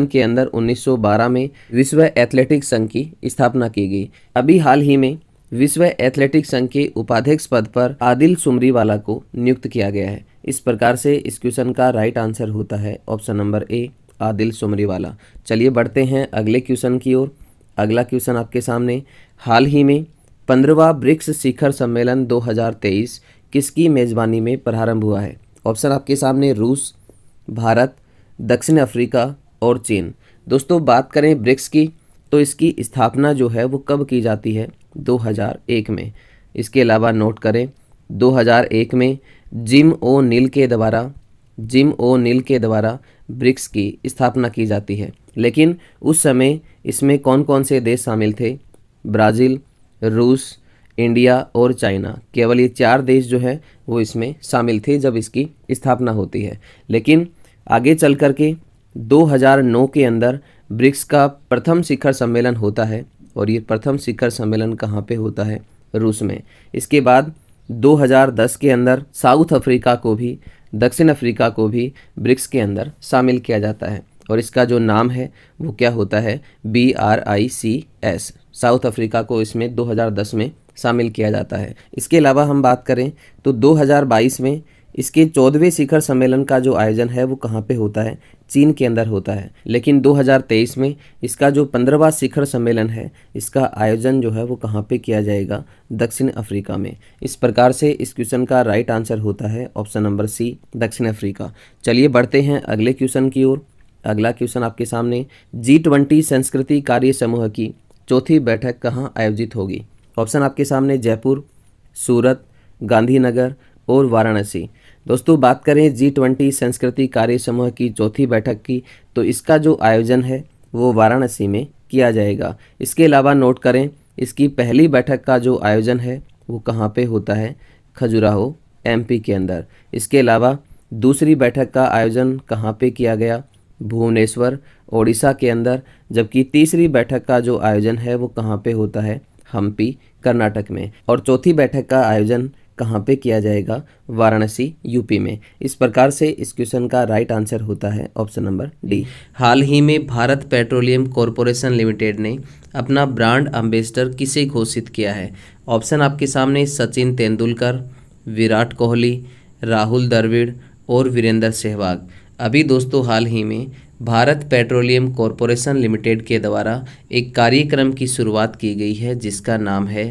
के अंदर 1912 में विश्व एथलेटिक्स संघ की स्थापना की गई। अभी हाल ही में विश्व एथलेटिक्स संघ के उपाध्यक्ष पद पर आदिल सुमरीवाला को नियुक्त किया गया है। इस प्रकार से इस क्वेश्चन का राइट आंसर होता है option number A, Adille Sumariwalla. चलिए बढ़ते हैं अगले क्वेश्चन की ओर। अगला क्वेश्चन आपके सामने, हाल ही में 15वां ब्रिक्स शिखर सम्मेलन 2023 किसकी मेजबानी में प्रारंभ हुआ है? ऑप्शन आपके सामने रूस, भारत, दक्षिण अफ्रीका और चीन। दोस्तों बात करें ब्रिक्स की, तो इसकी स्थापना जो है वो कब की जाती है? 2001 में। इसके अलावा नोट करें 2001 में जिम ओ नील के द्वारा ब्रिक्स की स्थापना की जाती है। लेकिन उस समय इसमें कौन कौन से देश शामिल थे? ब्राज़ील, रूस, इंडिया और चाइना। केवल ये 4 देश जो है वो इसमें शामिल थे जब इसकी स्थापना होती है। लेकिन आगे चल कर के 2009 के अंदर ब्रिक्स का प्रथम शिखर सम्मेलन होता है, और ये प्रथम शिखर सम्मेलन कहाँ पे होता है? रूस में। इसके बाद 2010 के अंदर साउथ अफ्रीका को भी, दक्षिण अफ्रीका को भी ब्रिक्स के अंदर शामिल किया जाता है, और इसका जो नाम है वो क्या होता है? BRICS। साउथ अफ्रीका को इसमें 2010 में शामिल किया जाता है। इसके अलावा हम बात करें तो 2022 में इसके 14वें शिखर सम्मेलन का जो आयोजन है वो कहाँ पे होता है? चीन के अंदर होता है। लेकिन 2023 में इसका जो 15वां शिखर सम्मेलन है इसका आयोजन जो है वो कहाँ पे किया जाएगा? दक्षिण अफ्रीका में। इस प्रकार से इस क्वेश्चन का राइट आंसर होता है ऑप्शन नंबर सी, दक्षिण अफ्रीका। चलिए बढ़ते हैं अगले क्वेश्चन की ओर। अगला क्वेश्चन आपके सामने, G20 संस्कृति कार्य समूह की चौथी बैठक कहाँ आयोजित होगी? ऑप्शन आपके सामने जयपुर, सूरत, गांधीनगर और वाराणसी। दोस्तों बात करें G20 संस्कृति कार्य समूह की चौथी बैठक की, तो इसका जो आयोजन है वो वाराणसी में किया जाएगा। इसके अलावा नोट करें इसकी पहली बैठक का जो आयोजन है वो कहाँ पे होता है? खजुराहो, MP के अंदर। इसके अलावा दूसरी बैठक का आयोजन कहाँ पे किया गया? भुवनेश्वर, ओडिशा के अंदर। जबकि तीसरी बैठक का जो आयोजन है वो कहाँ पे होता है? हम्पी, कर्नाटक में। और चौथी बैठक का आयोजन कहाँ पे किया जाएगा? वाराणसी, यूपी में। इस प्रकार से इस क्वेश्चन का राइट आंसर होता है ऑप्शन नंबर डी। हाल ही में भारत पेट्रोलियम कॉरपोरेशन लिमिटेड ने अपना ब्रांड एम्बेसडर किसे घोषित किया है? ऑप्शन आपके सामने सचिन तेंदुलकर, विराट कोहली, राहुल द्रविड़ और वीरेंद्र सहवाग। अभी दोस्तों हाल ही में भारत पेट्रोलियम कॉरपोरेशन लिमिटेड के द्वारा एक कार्यक्रम की शुरुआत की गई है जिसका नाम है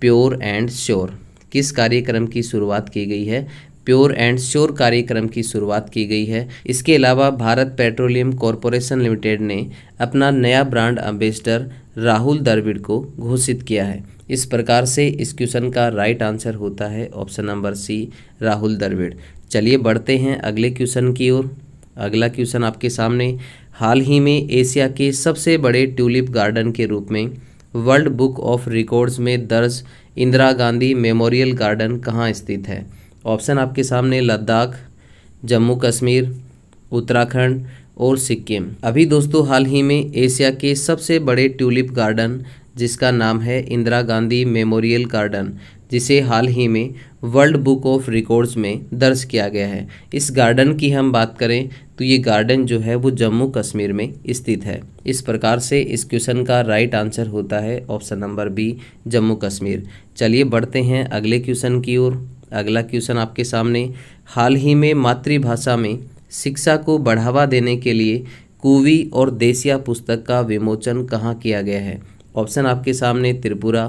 प्योर एंड श्योर। किस कार्यक्रम की शुरुआत की गई है? प्योर एंड श्योर कार्यक्रम की शुरुआत की गई है। इसके अलावा भारत पेट्रोलियम कॉरपोरेशन लिमिटेड ने अपना नया ब्रांड एम्बेसडर राहुल द्रविड़ को घोषित किया है। इस प्रकार से इस क्वेश्चन का राइट आंसर होता है option number C, Rahul Dravid. चलिए बढ़ते हैं अगले क्वेश्चन की ओर। अगला क्वेश्चन आपके सामने, हाल ही में एशिया के सबसे बड़े ट्यूलिप गार्डन के रूप में वर्ल्ड बुक ऑफ रिकॉर्ड्स में दर्ज इंदिरा गांधी मेमोरियल गार्डन कहाँ स्थित है? ऑप्शन आपके सामने लद्दाख, जम्मू कश्मीर, उत्तराखंड और सिक्किम। अभी दोस्तों हाल ही में एशिया के सबसे बड़े ट्यूलिप गार्डन जिसका नाम है इंदिरा गांधी मेमोरियल गार्डन, जिसे हाल ही में वर्ल्ड बुक ऑफ रिकॉर्ड्स में दर्ज किया गया है। इस गार्डन की हम बात करें तो ये गार्डन जो है वो जम्मू कश्मीर में स्थित है। इस प्रकार से इस क्वेश्चन का राइट आंसर होता है option number B, Jammu Kashmir. चलिए बढ़ते हैं अगले क्वेश्चन की ओर। अगला क्वेश्चन आपके सामने, हाल ही में मातृभाषा में शिक्षा को बढ़ावा देने के लिए कुवी और देसिया पुस्तक का विमोचन कहाँ किया गया है? ऑप्शन आपके सामने त्रिपुरा,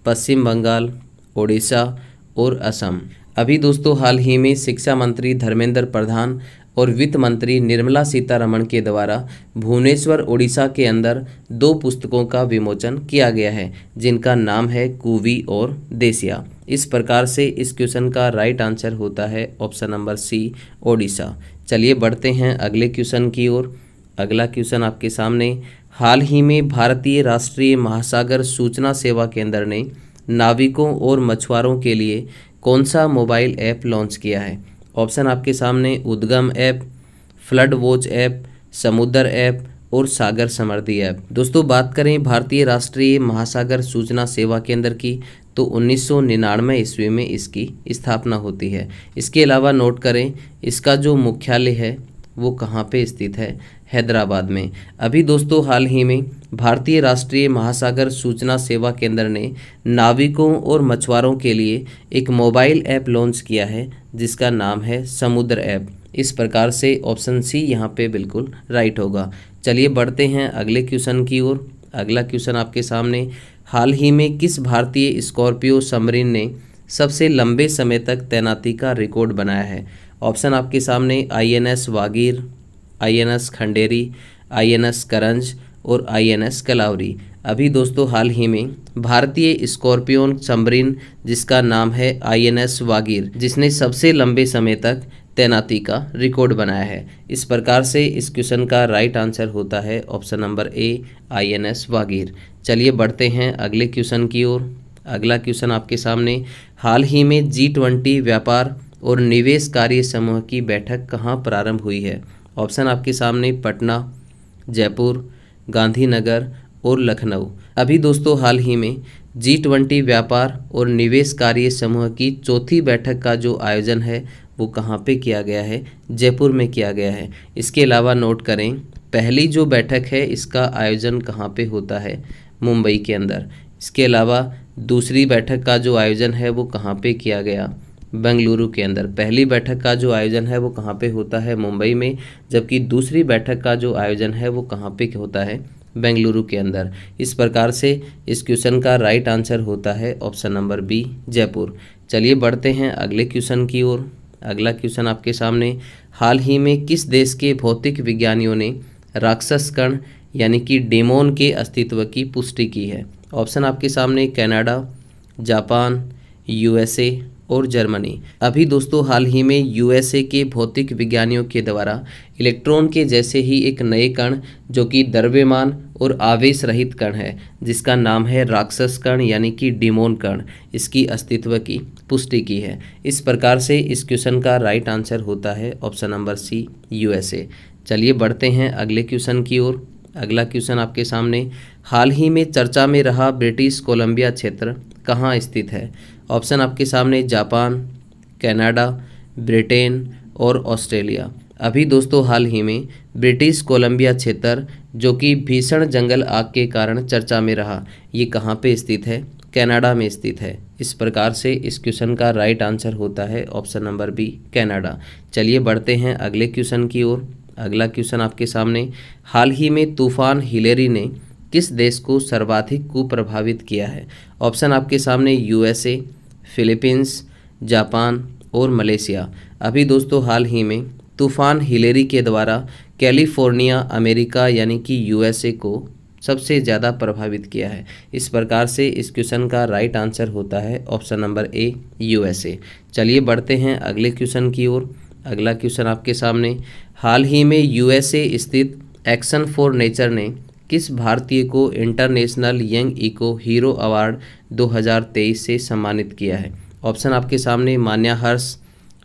पश्चिम बंगाल, ओडिशा और असम। अभी दोस्तों हाल ही में शिक्षा मंत्री धर्मेंद्र प्रधान और वित्त मंत्री निर्मला सीतारमण के द्वारा भुवनेश्वर, ओडिशा के अंदर 2 पुस्तकों का विमोचन किया गया है जिनका नाम है कुवी और देसिया। इस प्रकार से इस क्वेश्चन का राइट आंसर होता है ऑप्शन नंबर सी, ओडिशा। चलिए बढ़ते हैं अगले क्वेश्चन की ओर। अगला क्वेश्चन आपके सामने, हाल ही में भारतीय राष्ट्रीय महासागर सूचना सेवा केंद्र ने नाविकों और मछुआरों के लिए कौन सा मोबाइल ऐप लॉन्च किया है? ऑप्शन आपके सामने उद्गम ऐप, फ्लड वॉच ऐप, समुद्र ऐप और सागर समृद्धि ऐप। दोस्तों बात करें भारतीय राष्ट्रीय महासागर सूचना सेवा केंद्र की तो 1999 ईस्वी में इसकी स्थापना होती है। इसके अलावा नोट करें इसका जो मुख्यालय है वो कहाँ पे स्थित है? हैदराबाद में। अभी दोस्तों हाल ही में भारतीय राष्ट्रीय महासागर सूचना सेवा केंद्र ने नाविकों और मछुआरों के लिए एक मोबाइल ऐप लॉन्च किया है जिसका नाम है समुद्र ऐप। इस प्रकार से ऑप्शन सी यहाँ पे बिल्कुल राइट होगा। चलिए बढ़ते हैं अगले क्वेश्चन की ओर। अगला क्वेश्चन आपके सामने, हाल ही में किस भारतीय स्कॉर्पियो सबमरीन ने सबसे लंबे समय तक तैनाती का रिकॉर्ड बनाया है? ऑप्शन आपके सामने INS Vagir, INS Khanderi, INS करंज और INS कलावरी। अभी दोस्तों हाल ही में भारतीय स्कॉर्पियन सबमरीन जिसका नाम है INS वागीर, जिसने सबसे लंबे समय तक तैनाती का रिकॉर्ड बनाया है। इस प्रकार से इस क्वेश्चन का राइट आंसर होता है ऑप्शन नंबर ए INS वागीर। चलिए बढ़ते हैं अगले क्वेश्चन की ओर। अगला क्वेश्चन आपके सामने, हाल ही में G20 व्यापार और निवेश कार्य समूह की बैठक कहाँ प्रारंभ हुई है? ऑप्शन आपके सामने पटना, जयपुर, गांधीनगर और लखनऊ। अभी दोस्तों हाल ही में G20 व्यापार और निवेश कार्य समूह की चौथी बैठक का जो आयोजन है वो कहाँ पे किया गया है? जयपुर में किया गया है। इसके अलावा नोट करें, पहली जो बैठक है इसका आयोजन कहाँ पे होता है? मुंबई के अंदर। इसके अलावा दूसरी बैठक का जो आयोजन है वो कहाँ पे किया गया? बेंगलुरु के अंदर। पहली बैठक का जो आयोजन है वो कहाँ पे होता है? मुंबई में, जबकि दूसरी बैठक का जो आयोजन है वो कहाँ पे होता है? बेंगलुरु के अंदर। इस प्रकार से इस क्वेश्चन का राइट आंसर होता है ऑप्शन नंबर बी जयपुर। चलिए बढ़ते हैं अगले क्वेश्चन की ओर। अगला क्वेश्चन आपके सामने, हाल ही में किस देश के भौतिक विज्ञानियों ने राक्षस कण यानी कि डेमोन के अस्तित्व की पुष्टि की है? ऑप्शन आपके सामने कनाडा, जापान, USA और जर्मनी। अभी दोस्तों हाल ही में USA के भौतिक विज्ञानियों के द्वारा इलेक्ट्रॉन के जैसे ही एक नए कण जो कि द्रव्यमान और आवेश रहित कण है जिसका नाम है राक्षस कण यानी कि डेमोन कण, इसकी अस्तित्व की पुष्टि की है। इस प्रकार से इस क्वेश्चन का राइट आंसर होता है ऑप्शन नंबर सी USA। चलिए बढ़ते हैं अगले क्वेश्चन की ओर। अगला क्वेश्चन आपके सामने, हाल ही में चर्चा में रहा ब्रिटिश कोलंबिया क्षेत्र कहाँ स्थित है? ऑप्शन आपके सामने जापान, कनाडा, ब्रिटेन और ऑस्ट्रेलिया। अभी दोस्तों हाल ही में ब्रिटिश कोलंबिया क्षेत्र जो कि भीषण जंगल आग के कारण चर्चा में रहा, ये कहाँ पे स्थित है? कनाडा में स्थित है। इस प्रकार से इस क्वेश्चन का राइट आंसर होता है ऑप्शन नंबर बी कनाडा। चलिए बढ़ते हैं अगले क्वेश्चन की ओर। अगला क्वेश्चन आपके सामने, हाल ही में तूफान हिलेरी ने किस देश को सर्वाधिक कुप्रभावित किया है? ऑप्शन आपके सामने USA, फिलीपींस, जापान और मलेशिया। अभी दोस्तों हाल ही में तूफान हिलेरी के द्वारा कैलिफोर्निया अमेरिका यानी कि USA को सबसे ज़्यादा प्रभावित किया है। इस प्रकार से इस क्वेश्चन का राइट आंसर होता है ऑप्शन नंबर ए USA। चलिए बढ़ते हैं अगले क्वेश्चन की ओर। अगला क्वेश्चन आपके सामने, हाल ही में USA स्थित एक्शन फॉर नेचर ने किस भारतीय को international young eco hero award 2023 से सम्मानित किया है? ऑप्शन आपके सामने मान्या हर्ष,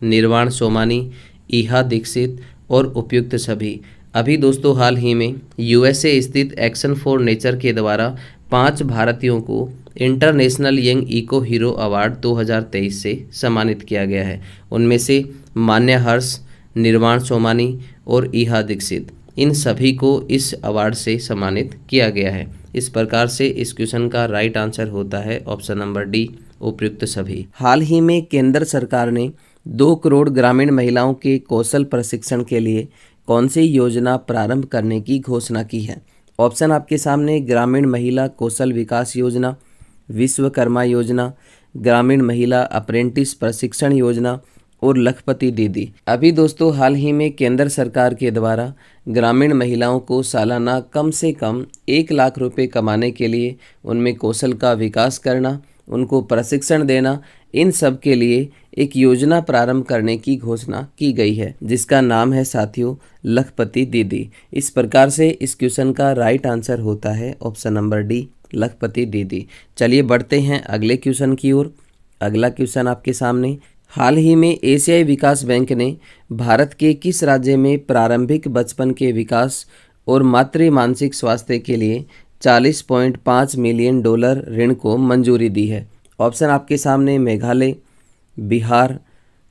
निर्वाण सोमानी, ईहा दीक्षित और उपयुक्त सभी। अभी दोस्तों हाल ही में USA स्थित एक्शन फॉर नेचर के द्वारा 5 भारतीयों को international young eco hero award 2023 से सम्मानित किया गया है। उनमें से मान्या हर्ष, निर्वाण सोमानी और ईहा दीक्षित, इन सभी को इस अवार्ड से सम्मानित किया गया है। इस प्रकार से इस क्वेश्चन का राइट आंसर होता है ऑप्शन नंबर डी उपयुक्त सभी। हाल ही में केंद्र सरकार ने 2 करोड़ ग्रामीण महिलाओं के कौशल प्रशिक्षण के लिए कौन सी योजना प्रारंभ करने की घोषणा की है? ऑप्शन आपके सामने ग्रामीण महिला कौशल विकास योजना, विश्वकर्मा योजना, ग्रामीण महिला अप्रेंटिस प्रशिक्षण योजना और लखपति दीदी। अभी दोस्तों हाल ही में केंद्र सरकार के द्वारा ग्रामीण महिलाओं को सालाना कम से कम 1 लाख रुपए कमाने के लिए उनमें कौशल का विकास करना, उनको प्रशिक्षण देना, इन सब के लिए एक योजना प्रारंभ करने की घोषणा की गई है जिसका नाम है साथियों लखपति दीदी। इस प्रकार से इस क्वेश्चन का राइट आंसर होता है ऑप्शन नंबर डी लखपति दीदी। चलिए बढ़ते हैं अगले क्वेश्चन की ओर। अगला क्वेश्चन आपके सामने, हाल ही में एशियाई विकास बैंक ने भारत के किस राज्य में प्रारंभिक बचपन के विकास और मातृ मानसिक स्वास्थ्य के लिए $40.5 मिलियन ऋण को मंजूरी दी है? ऑप्शन आपके सामने मेघालय, बिहार,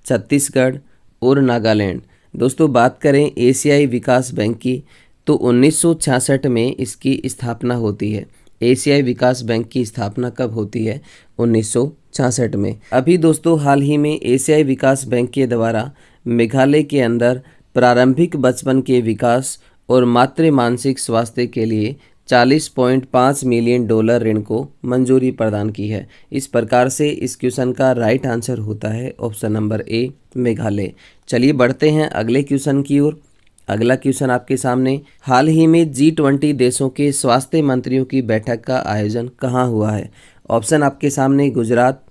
छत्तीसगढ़ और नागालैंड। दोस्तों बात करें एशियाई विकास बैंक की तो 1966 में इसकी स्थापना होती है। एशियाई विकास बैंक की स्थापना कब होती है? 1966 में। अभी दोस्तों हाल ही में एशियाई विकास बैंक के द्वारा मेघालय के अंदर प्रारंभिक बचपन के विकास और मातृ मानसिक स्वास्थ्य के लिए $40.5 मिलियन ऋण को मंजूरी प्रदान की है। इस प्रकार से इस क्वेश्चन का राइट आंसर होता है ऑप्शन नंबर ए मेघालय। चलिए बढ़ते हैं अगले क्वेश्चन की ओर। अगला क्वेश्चन आपके सामने, हाल ही में G20 देशों के स्वास्थ्य मंत्रियों की बैठक का आयोजन कहाँ हुआ है? ऑप्शन आपके सामने गुजरात,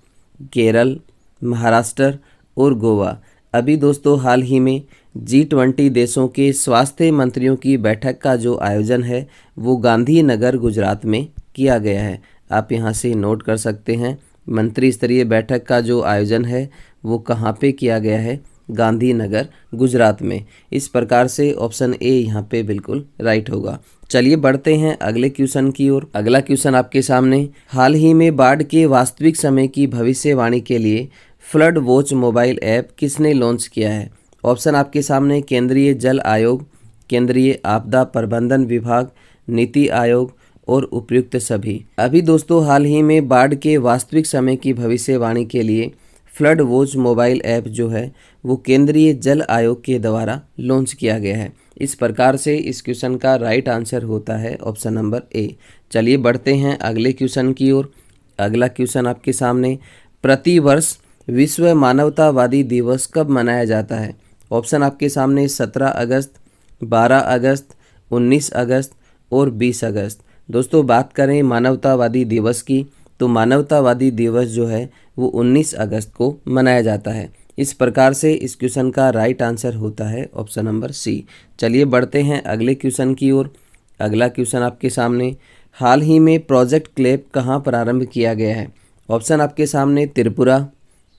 केरल, महाराष्ट्र और गोवा। अभी दोस्तों हाल ही में G20 देशों के स्वास्थ्य मंत्रियों की बैठक का जो आयोजन है वो गांधीनगर गुजरात में किया गया है। आप यहाँ से नोट कर सकते हैं, मंत्री स्तरीय बैठक का जो आयोजन है वो कहाँ पे किया गया है? गांधीनगर गुजरात में। इस प्रकार से ऑप्शन ए यहाँ पे बिल्कुल राइट होगा। चलिए बढ़ते हैं अगले क्वेश्चन की ओर। अगला क्वेश्चन आपके सामने, हाल ही में बाढ़ के वास्तविक समय की भविष्यवाणी के लिए फ्लड वॉच मोबाइल ऐप किसने लॉन्च किया है? ऑप्शन आपके सामने केंद्रीय जल आयोग, केंद्रीय आपदा प्रबंधन विभाग, नीति आयोग और उपयुक्त सभी। अभी दोस्तों हाल ही में बाढ़ के वास्तविक समय की भविष्यवाणी के लिए फ्लड वॉच मोबाइल ऐप जो है वो केंद्रीय जल आयोग के द्वारा लॉन्च किया गया है। इस प्रकार से इस क्वेश्चन का राइट आंसर होता है ऑप्शन नंबर ए। चलिए बढ़ते हैं अगले क्वेश्चन की ओर। अगला क्वेश्चन आपके सामने, प्रतिवर्ष विश्व मानवतावादी दिवस कब मनाया जाता है? ऑप्शन आपके सामने 17 अगस्त, 12 अगस्त, 19 अगस्त और 20 अगस्त। दोस्तों बात करें मानवतावादी दिवस की तो मानवतावादी दिवस जो है वो 19 अगस्त को मनाया जाता है। इस प्रकार से इस क्वेश्चन का राइट आंसर होता है ऑप्शन नंबर सी। चलिए बढ़ते हैं अगले क्वेश्चन की ओर। अगला क्वेश्चन आपके सामने, हाल ही में प्रोजेक्ट क्लेप कहाँ प्रारंभ किया गया है? ऑप्शन आपके सामने त्रिपुरा,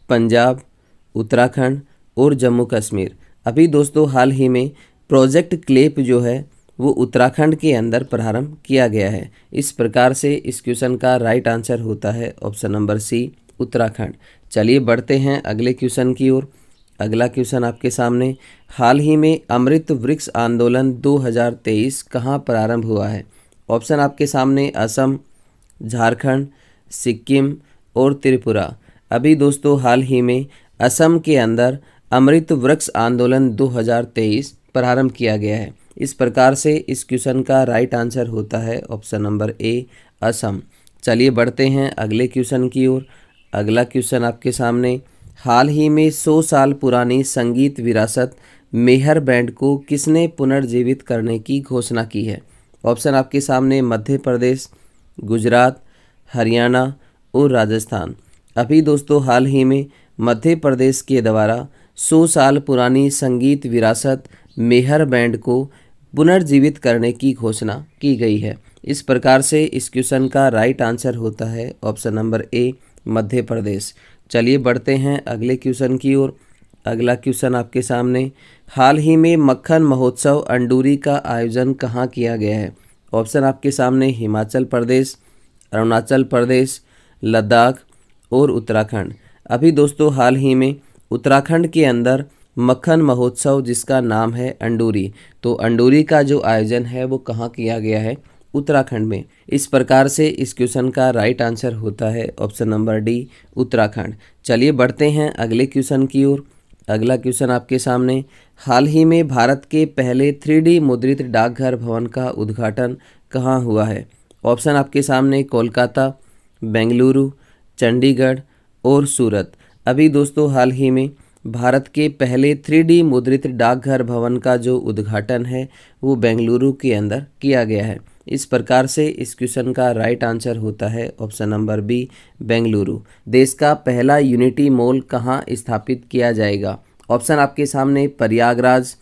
पंजाब, उत्तराखंड और जम्मू कश्मीर। अभी दोस्तों हाल ही में प्रोजेक्ट क्लेप जो है वो उत्तराखंड के अंदर प्रारंभ किया गया है। इस प्रकार से इस क्वेश्चन का राइट आंसर होता है ऑप्शन नंबर सी, उत्तराखंड। चलिए बढ़ते हैं अगले क्वेश्चन की ओर। अगला क्वेश्चन आपके सामने, हाल ही में अमृत वृक्ष आंदोलन 2023 कहाँ प्रारंभ हुआ है? ऑप्शन आपके सामने असम, झारखंड, सिक्किम और त्रिपुरा। अभी दोस्तों हाल ही में असम के अंदर अमृत वृक्ष आंदोलन 2023 प्रारंभ किया गया है। इस प्रकार से इस क्वेश्चन का राइट आंसर होता है ऑप्शन नंबर ए, असम। चलिए बढ़ते हैं अगले क्वेश्चन की ओर। अगला क्वेश्चन आपके सामने, हाल ही में 100 साल पुरानी संगीत विरासत मेहर बैंड को किसने पुनर्जीवित करने की घोषणा की है? ऑप्शन आपके सामने मध्य प्रदेश, गुजरात, हरियाणा और राजस्थान। अभी दोस्तों हाल ही में मध्य प्रदेश के द्वारा 100 साल पुरानी संगीत विरासत मेहर बैंड को पुनर्जीवित करने की घोषणा की गई है। इस प्रकार से इस क्वेश्चन का राइट आंसर होता है ऑप्शन नंबर ए, मध्य प्रदेश। चलिए बढ़ते हैं अगले क्वेश्चन की ओर। अगला क्वेश्चन आपके सामने, हाल ही में मक्खन महोत्सव अंडूरी का आयोजन कहाँ किया गया है? ऑप्शन आपके सामने हिमाचल प्रदेश, अरुणाचल प्रदेश, लद्दाख और उत्तराखंड। अभी दोस्तों हाल ही में उत्तराखंड के अंदर मक्खन महोत्सव जिसका नाम है अंडूरी, तो अंडूरी का जो आयोजन है वो कहाँ किया गया है? उत्तराखंड में। इस प्रकार से इस क्वेश्चन का राइट आंसर होता है ऑप्शन नंबर डी, उत्तराखंड। चलिए बढ़ते हैं अगले क्वेश्चन की ओर। अगला क्वेश्चन आपके सामने, हाल ही में भारत के पहले 3D मुद्रित डाकघर भवन का उद्घाटन कहाँ हुआ है? ऑप्शन आपके सामने कोलकाता, बेंगलुरु, चंडीगढ़ और सूरत। अभी दोस्तों हाल ही में भारत के पहले 3D मुद्रित डाकघर भवन का जो उद्घाटन है वो बेंगलुरु के अंदर किया गया है। इस प्रकार से इस क्वेश्चन का राइट आंसर होता है ऑप्शन नंबर बी, बेंगलुरु। देश का पहला यूनिटी मॉल कहाँ स्थापित किया जाएगा? ऑप्शन आपके सामने प्रयागराज,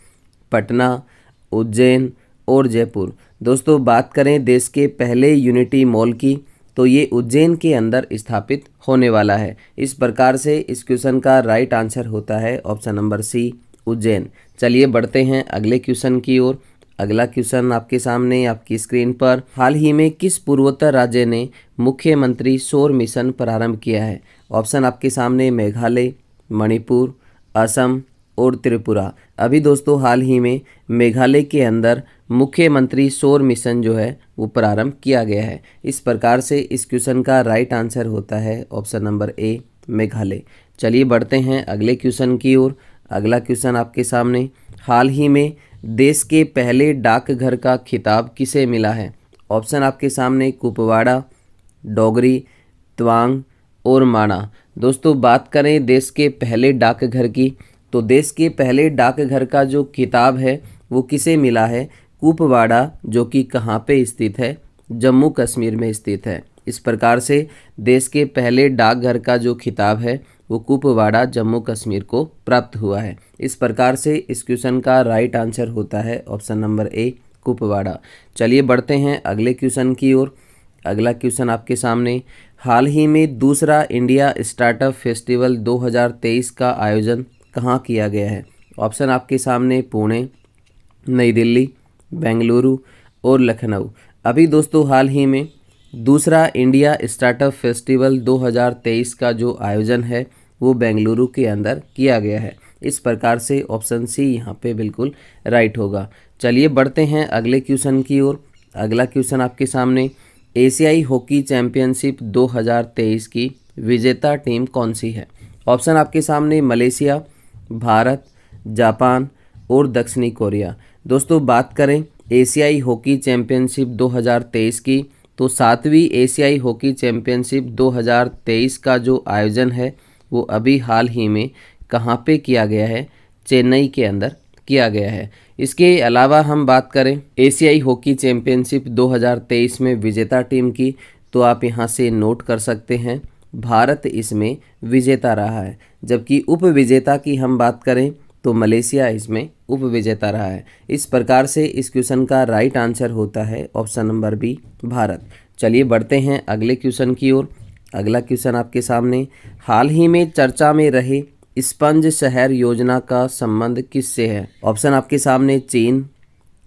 पटना, उज्जैन और जयपुर। दोस्तों बात करें देश के पहले यूनिटी मॉल की तो ये उज्जैन के अंदर स्थापित होने वाला है। इस प्रकार से इस क्वेश्चन का राइट आंसर होता है ऑप्शन नंबर सी, उज्जैन। चलिए बढ़ते हैं अगले क्वेश्चन की ओर। अगला क्वेश्चन आपके सामने आपकी स्क्रीन पर, हाल ही में किस पूर्वोत्तर राज्य ने मुख्यमंत्री सौर मिशन प्रारंभ किया है? ऑप्शन आपके सामने मेघालय, मणिपुर, असम और त्रिपुरा। अभी दोस्तों हाल ही में मेघालय के अंदर मुख्यमंत्री सौर मिशन जो है वो प्रारंभ किया गया है। इस प्रकार से इस क्वेश्चन का राइट आंसर होता है ऑप्शन नंबर ए, मेघालय। चलिए बढ़ते हैं अगले क्वेश्चन की ओर। अगला क्वेश्चन आपके सामने, हाल ही में देश के पहले डाकघर का खिताब किसे मिला है? ऑप्शन आपके सामने कुपवाड़ा, डोगरी, तवांग और माणा। दोस्तों बात करें देश के पहले डाकघर की तो देश के पहले डाकघर का जो खिताब है वो किसे मिला है? कुपवाड़ा, जो कि कहाँ पे स्थित है? जम्मू कश्मीर में स्थित है। इस प्रकार से देश के पहले डाकघर का जो खिताब है वो कुपवाड़ा जम्मू कश्मीर को प्राप्त हुआ है। इस प्रकार से इस क्वेश्चन का राइट आंसर होता है ऑप्शन नंबर ए, कुपवाड़ा। चलिए बढ़ते हैं अगले क्वेश्चन की ओर। अगला क्वेश्चन आपके सामने, हाल ही में दूसरा इंडिया स्टार्टअप फेस्टिवल 2023 का आयोजन कहाँ किया गया है? ऑप्शन आपके सामने पुणे, नई दिल्ली, बेंगलुरु और लखनऊ। अभी दोस्तों हाल ही में दूसरा इंडिया स्टार्टअप फेस्टिवल 2023 का जो आयोजन है वो बेंगलुरु के अंदर किया गया है। इस प्रकार से ऑप्शन सी यहाँ पे बिल्कुल राइट होगा। चलिए बढ़ते हैं अगले क्वेश्चन की ओर। अगला क्वेश्चन आपके सामने, एशियाई हॉकी चैंपियनशिप 2023 की विजेता टीम कौन सी है? ऑप्शन आपके सामने मलेशिया, भारत, जापान और दक्षिणी कोरिया। दोस्तों बात करें एशियाई हॉकी चैंपियनशिप 2023 की, तो 7वीं एशियाई हॉकी चैंपियनशिप 2023 का जो आयोजन है वो अभी हाल ही में कहाँ पे किया गया है? चेन्नई के अंदर किया गया है। इसके अलावा हम बात करें एशियाई हॉकी चैंपियनशिप 2023 में विजेता टीम की, तो आप यहाँ से नोट कर सकते हैं भारत इसमें विजेता रहा है। जबकि उप विजेता की हम बात करें तो मलेशिया इसमें उप विजेता रहा है। इस प्रकार से इस क्वेश्चन का राइट आंसर होता है ऑप्शन नंबर बी, भारत। चलिए बढ़ते हैं अगले क्वेश्चन की ओर। अगला क्वेश्चन आपके सामने, हाल ही में चर्चा में रहे स्पंज शहर योजना का संबंध किससे है? ऑप्शन आपके सामने चीन,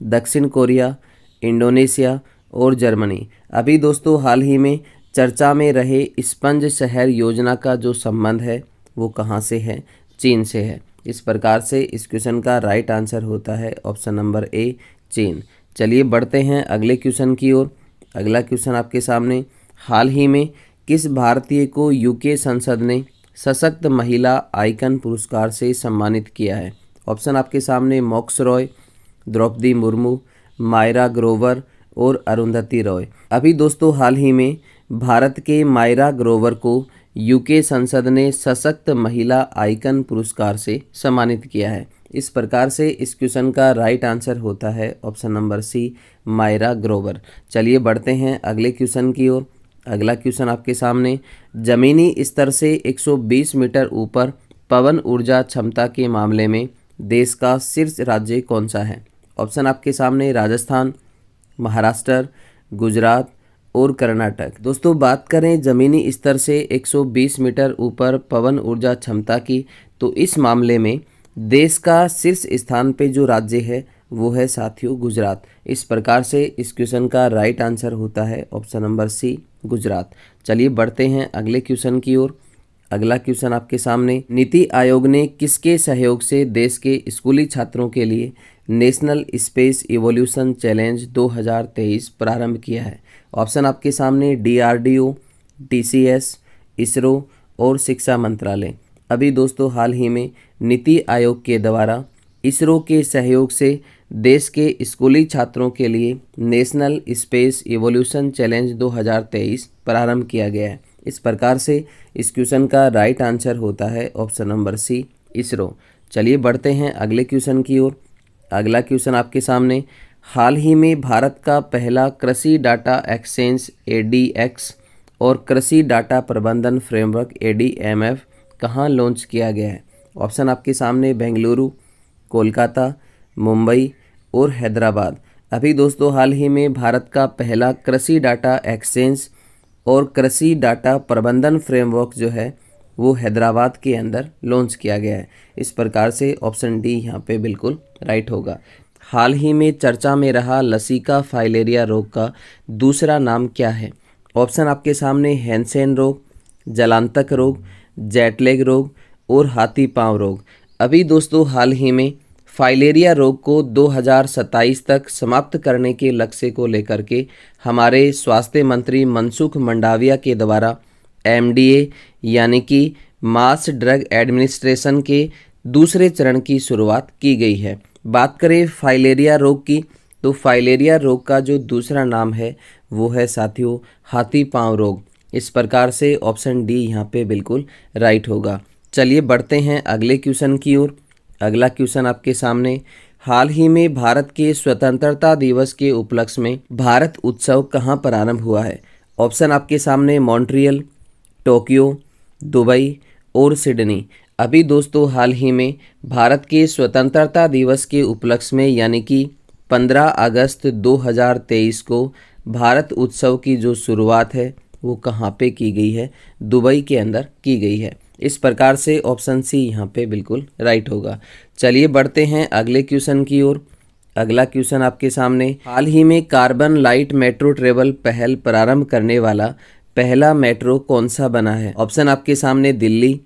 दक्षिण कोरिया, इंडोनेशिया और जर्मनी। अभी दोस्तों हाल ही में चर्चा में रहे स्पंज शहर योजना का जो संबंध है वो कहाँ से है? चीन से है। इस प्रकार से इस क्वेश्चन का राइट आंसर होता है ऑप्शन नंबर ए, चीन। चलिए बढ़ते हैं अगले क्वेश्चन की ओर। अगला क्वेश्चन आपके सामने, हाल ही में किस भारतीय को यूके संसद ने सशक्त महिला आइकन पुरस्कार से सम्मानित किया है? ऑप्शन आपके सामने मोक्ष रॉय, द्रौपदी मुर्मू, मायरा ग्रोवर और अरुंधति रॉय। अभी दोस्तों हाल ही में भारत के मायरा ग्रोवर को यूके संसद ने सशक्त महिला आइकन पुरस्कार से सम्मानित किया है। इस प्रकार से इस क्वेश्चन का राइट आंसर होता है option number C, Myra Grover. चलिए बढ़ते हैं अगले क्वेश्चन की ओर। अगला क्वेश्चन आपके सामने, जमीनी स्तर से 120 मीटर ऊपर पवन ऊर्जा क्षमता के मामले में देश का शीर्ष राज्य कौन सा है? ऑप्शन आपके सामने राजस्थान, महाराष्ट्र, गुजरात और कर्नाटक। दोस्तों बात करें ज़मीनी स्तर से 120 मीटर ऊपर पवन ऊर्जा क्षमता की, तो इस मामले में देश का शीर्ष स्थान पे जो राज्य है वो है साथियों गुजरात। इस प्रकार से इस क्वेश्चन का राइट आंसर होता है ऑप्शन नंबर सी, गुजरात। चलिए बढ़ते हैं अगले क्वेश्चन की ओर। अगला क्वेश्चन आपके सामने, नीति आयोग ने किसके सहयोग से देश के स्कूली छात्रों के लिए नेशनल स्पेस इवोल्यूशन चैलेंज 2023 प्रारंभ किया है? ऑप्शन आपके सामने DRDO, TCS, इसरो और शिक्षा मंत्रालय। अभी दोस्तों हाल ही में नीति आयोग के द्वारा इसरो के सहयोग से देश के स्कूली छात्रों के लिए नेशनल स्पेस इवोल्यूशन चैलेंज 2023 प्रारंभ किया गया है। इस प्रकार से इस क्वेश्चन का राइट आंसर होता है ऑप्शन नंबर सी, इसरो। चलिए बढ़ते हैं अगले क्वेश्चन की ओर। अगला क्वेश्चन आपके सामने, हाल ही में भारत का पहला कृषि डाटा एक्सचेंज ADX और कृषि डाटा प्रबंधन फ्रेमवर्क ADMF कहाँ लॉन्च किया गया है? ऑप्शन आपके सामने बेंगलुरु, कोलकाता, मुंबई और हैदराबाद। अभी दोस्तों हाल ही में भारत का पहला कृषि डाटा एक्सचेंज और कृषि डाटा प्रबंधन फ्रेमवर्क जो है वो हैदराबाद के अंदर लॉन्च किया गया है। इस प्रकार से ऑप्शन डी यहाँ पे बिल्कुल राइट होगा। हाल ही में चर्चा में रहा लसिका फाइलेरिया रोग का दूसरा नाम क्या है? ऑप्शन आपके सामने हैंसेन रोग, जलांतक रोग, जेटलैग रोग और हाथी पांव रोग। अभी दोस्तों हाल ही में फाइलेरिया रोग को 2027 तक समाप्त करने के लक्ष्य को लेकर के हमारे स्वास्थ्य मंत्री मनसुख मंडाविया के द्वारा MDA यानी कि मास ड्रग एडमिनिस्ट्रेशन के दूसरे चरण की शुरुआत की गई है। बात करें फाइलेरिया रोग की, तो फाइलेरिया रोग का जो दूसरा नाम है वो है साथियों हाथी पांव रोग। इस प्रकार से ऑप्शन डी यहाँ पे बिल्कुल राइट होगा। चलिए बढ़ते हैं अगले क्वेश्चन की ओर। अगला क्वेश्चन आपके सामने, हाल ही में भारत के स्वतंत्रता दिवस के उपलक्ष्य में भारत उत्सव कहाँ प्रारंभ हुआ है? ऑप्शन आपके सामने मॉन्ट्रियल, टोक्यो, दुबई और सिडनी। अभी दोस्तों हाल ही में भारत के स्वतंत्रता दिवस के उपलक्ष्य में यानी कि 15 अगस्त 2023 को भारत उत्सव की जो शुरुआत है वो कहाँ पे की गई है? दुबई के अंदर की गई है। इस प्रकार से ऑप्शन सी यहाँ पे बिल्कुल राइट होगा। चलिए बढ़ते हैं अगले क्वेश्चन की ओर। अगला क्वेश्चन आपके सामने, हाल ही में कार्बन लाइट मेट्रो ट्रेवल पहल प्रारंभ करने वाला पहला मेट्रो कौन सा बना है? ऑप्शन आपके सामने दिल्ली,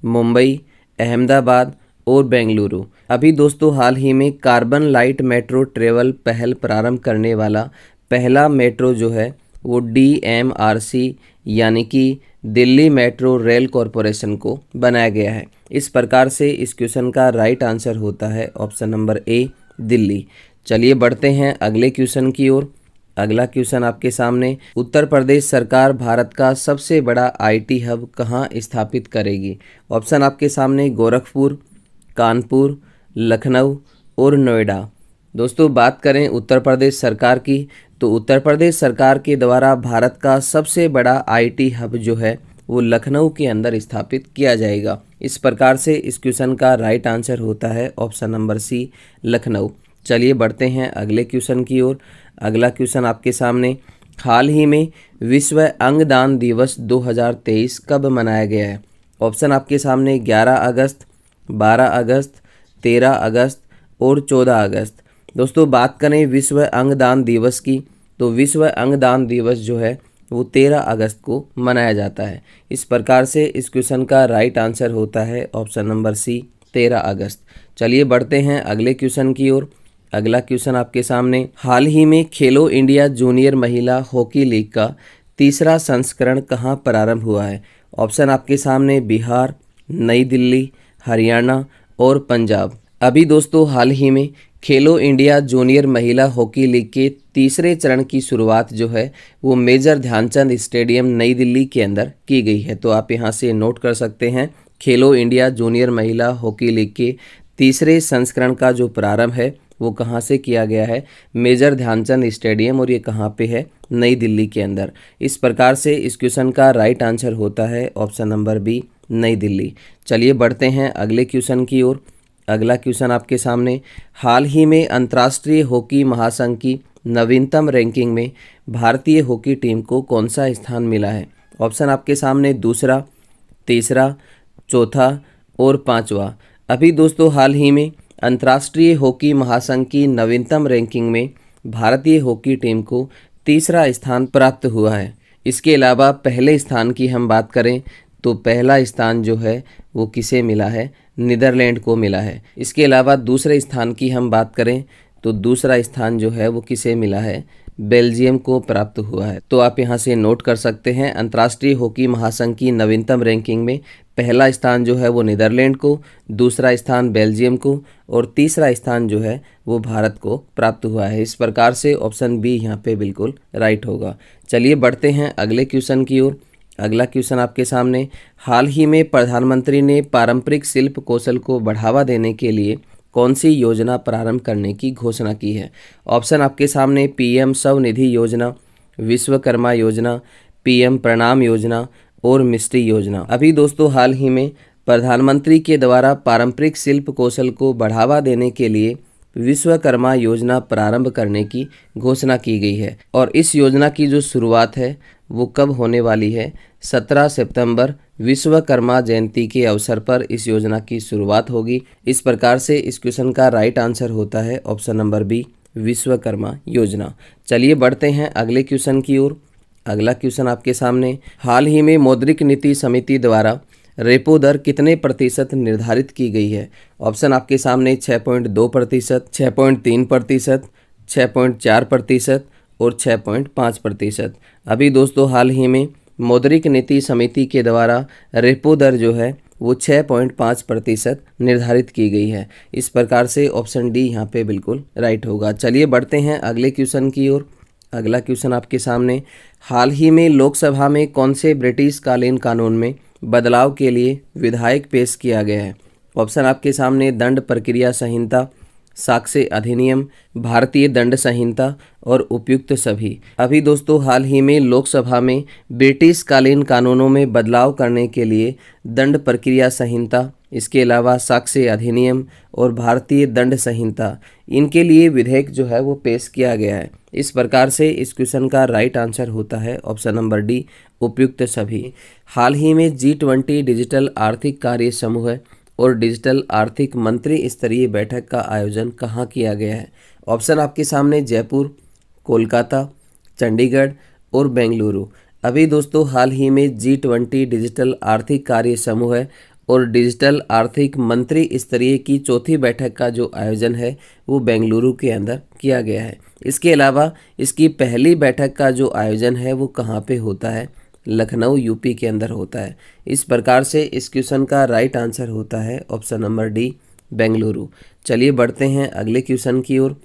मुंबई, अहमदाबाद और बेंगलुरु। अभी दोस्तों हाल ही में कार्बन लाइट मेट्रो ट्रेवल पहल प्रारंभ करने वाला पहला मेट्रो जो है वो DMRC यानी कि दिल्ली मेट्रो रेल कॉरपोरेशन को बनाया गया है। इस प्रकार से इस क्वेश्चन का राइट आंसर होता है ऑप्शन नंबर ए, दिल्ली। चलिए बढ़ते हैं अगले क्वेश्चन की ओर। अगला क्वेश्चन आपके सामने, उत्तर प्रदेश सरकार भारत का सबसे बड़ा IT हब कहाँ स्थापित करेगी? ऑप्शन आपके सामने गोरखपुर, कानपुर, लखनऊ और नोएडा। दोस्तों बात करें उत्तर प्रदेश सरकार की तो उत्तर प्रदेश सरकार के द्वारा भारत का सबसे बड़ा IT हब जो है वो लखनऊ के अंदर स्थापित किया जाएगा। इस प्रकार से इस क्वेश्चन का राइट आंसर होता है ऑप्शन नंबर सी, लखनऊ। चलिए बढ़ते हैं अगले क्वेश्चन की ओर। अगला क्वेश्चन आपके सामने, हाल ही में विश्व अंगदान दिवस 2023 कब मनाया गया है? ऑप्शन आपके सामने 11 अगस्त, 12 अगस्त, 13 अगस्त और 14 अगस्त। दोस्तों बात करें विश्व अंगदान दिवस की तो विश्व अंगदान दिवस जो है वो 13 अगस्त को मनाया जाता है। इस प्रकार से इस क्वेश्चन का राइट आंसर होता है ऑप्शन नंबर सी, 13 अगस्त। चलिए बढ़ते हैं अगले क्वेश्चन की ओर। अगला क्वेश्चन आपके सामने, हाल ही में खेलो इंडिया जूनियर महिला हॉकी लीग का तीसरा संस्करण कहाँ प्रारंभ हुआ है? ऑप्शन आपके सामने बिहार, नई दिल्ली, हरियाणा और पंजाब। अभी दोस्तों हाल ही में खेलो इंडिया जूनियर महिला हॉकी लीग के तीसरे चरण की शुरुआत जो है वो मेजर ध्यानचंद स्टेडियम नई दिल्ली के अंदर की गई है। तो आप यहाँ से नोट कर सकते हैं, खेलो इंडिया जूनियर महिला हॉकी लीग के तीसरे संस्करण का जो प्रारंभ है वो कहाँ से किया गया है? मेजर ध्यानचंद स्टेडियम, और ये कहाँ पे है? नई दिल्ली के अंदर। इस प्रकार से इस क्वेश्चन का राइट आंसर होता है ऑप्शन नंबर बी, नई दिल्ली। चलिए बढ़ते हैं अगले क्वेश्चन की ओर। अगला क्वेश्चन आपके सामने, हाल ही में अंतर्राष्ट्रीय हॉकी महासंघ की नवीनतम रैंकिंग में भारतीय हॉकी टीम को कौन सा स्थान मिला है? ऑप्शन आपके सामने दूसरा, तीसरा, चौथा और पांचवा। अभी दोस्तों हाल ही में अंतर्राष्ट्रीय हॉकी महासंघ की नवीनतम रैंकिंग में भारतीय हॉकी टीम को तीसरा स्थान प्राप्त हुआ है। इसके अलावा पहले स्थान की हम बात करें तो पहला स्थान जो है वो किसे मिला है? नीदरलैंड को मिला है। इसके अलावा दूसरे स्थान की हम बात करें तो दूसरा स्थान जो है वो किसे मिला है? बेल्जियम को प्राप्त हुआ है। तो आप यहाँ से नोट कर सकते हैं, अंतर्राष्ट्रीय हॉकी महासंघ की नवीनतम रैंकिंग में पहला स्थान जो है वो नीदरलैंड को, दूसरा स्थान बेल्जियम को और तीसरा स्थान जो है वो भारत को प्राप्त हुआ है। इस प्रकार से ऑप्शन बी यहाँ पे बिल्कुल राइट होगा। चलिए बढ़ते हैं अगले क्वेश्चन की ओर। अगला क्वेश्चन आपके सामने, हाल ही में प्रधानमंत्री ने पारंपरिक शिल्प कौशल को बढ़ावा देने के लिए कौन सी योजना प्रारंभ करने की घोषणा की है? ऑप्शन आपके सामने PM स्वनिधि योजना, विश्वकर्मा योजना, PM प्रणाम योजना और मिस्ट्री योजना। अभी दोस्तों हाल ही में प्रधानमंत्री के द्वारा पारंपरिक शिल्प कौशल को बढ़ावा देने के लिए विश्वकर्मा योजना प्रारंभ करने की घोषणा की गई है और इस योजना की जो शुरुआत है वो कब होने वाली है? 17 सितंबर विश्वकर्मा जयंती के अवसर पर इस योजना की शुरुआत होगी। इस प्रकार से इस क्वेश्चन का राइट आंसर होता है ऑप्शन नंबर बी, विश्वकर्मा योजना। चलिए बढ़ते हैं अगले क्वेश्चन की ओर। अगला क्वेश्चन आपके सामने, हाल ही में मौद्रिक नीति समिति द्वारा रेपो दर कितने प्रतिशत निर्धारित की गई है? ऑप्शन आपके सामने 6.2%, 6.3%, 6.4% और 6.5%। अभी दोस्तों हाल ही में मौद्रिक नीति समिति के द्वारा रेपो दर जो है वो 6.5% निर्धारित की गई है। इस प्रकार से ऑप्शन डी यहाँ पे बिल्कुल राइट होगा। चलिए बढ़ते हैं अगले क्वेश्चन की ओर। अगला क्वेश्चन आपके सामने, हाल ही में लोकसभा में कौन से ब्रिटिश कालीन कानून में बदलाव के लिए विधेयक पेश किया गया है? ऑप्शन आपके सामने दंड प्रक्रिया संहिता, साक्ष्य अधिनियम, भारतीय दंड संहिता और उपयुक्त सभी। अभी दोस्तों हाल ही में लोकसभा में ब्रिटिश कालीन कानूनों में बदलाव करने के लिए दंड प्रक्रिया संहिता, इसके अलावा साक्ष्य अधिनियम और भारतीय दंड संहिता, इनके लिए विधेयक जो है वो पेश किया गया है। इस प्रकार से इस क्वेश्चन का राइट आंसर होता है ऑप्शन नंबर डी, उपयुक्त सभी। हाल ही में G20 डिजिटल आर्थिक कार्य समूह और डिजिटल आर्थिक मंत्री स्तरीय बैठक का आयोजन कहाँ किया गया है? ऑप्शन आपके सामने जयपुर, कोलकाता, चंडीगढ़ और बेंगलुरु। अभी दोस्तों हाल ही में G20 डिजिटल आर्थिक कार्य समूह और डिजिटल आर्थिक मंत्री स्तरीय की चौथी बैठक का जो आयोजन है वो बेंगलुरु के अंदर किया गया है। इसके अलावा इसकी पहली बैठक का जो आयोजन है वो कहाँ पे होता है? लखनऊ यूपी के अंदर होता है। इस प्रकार से इस क्वेश्चन का राइट आंसर होता है ऑप्शन नंबर डी, बेंगलुरु। चलिए बढ़ते हैं अगले क्वेश्चन की ओर।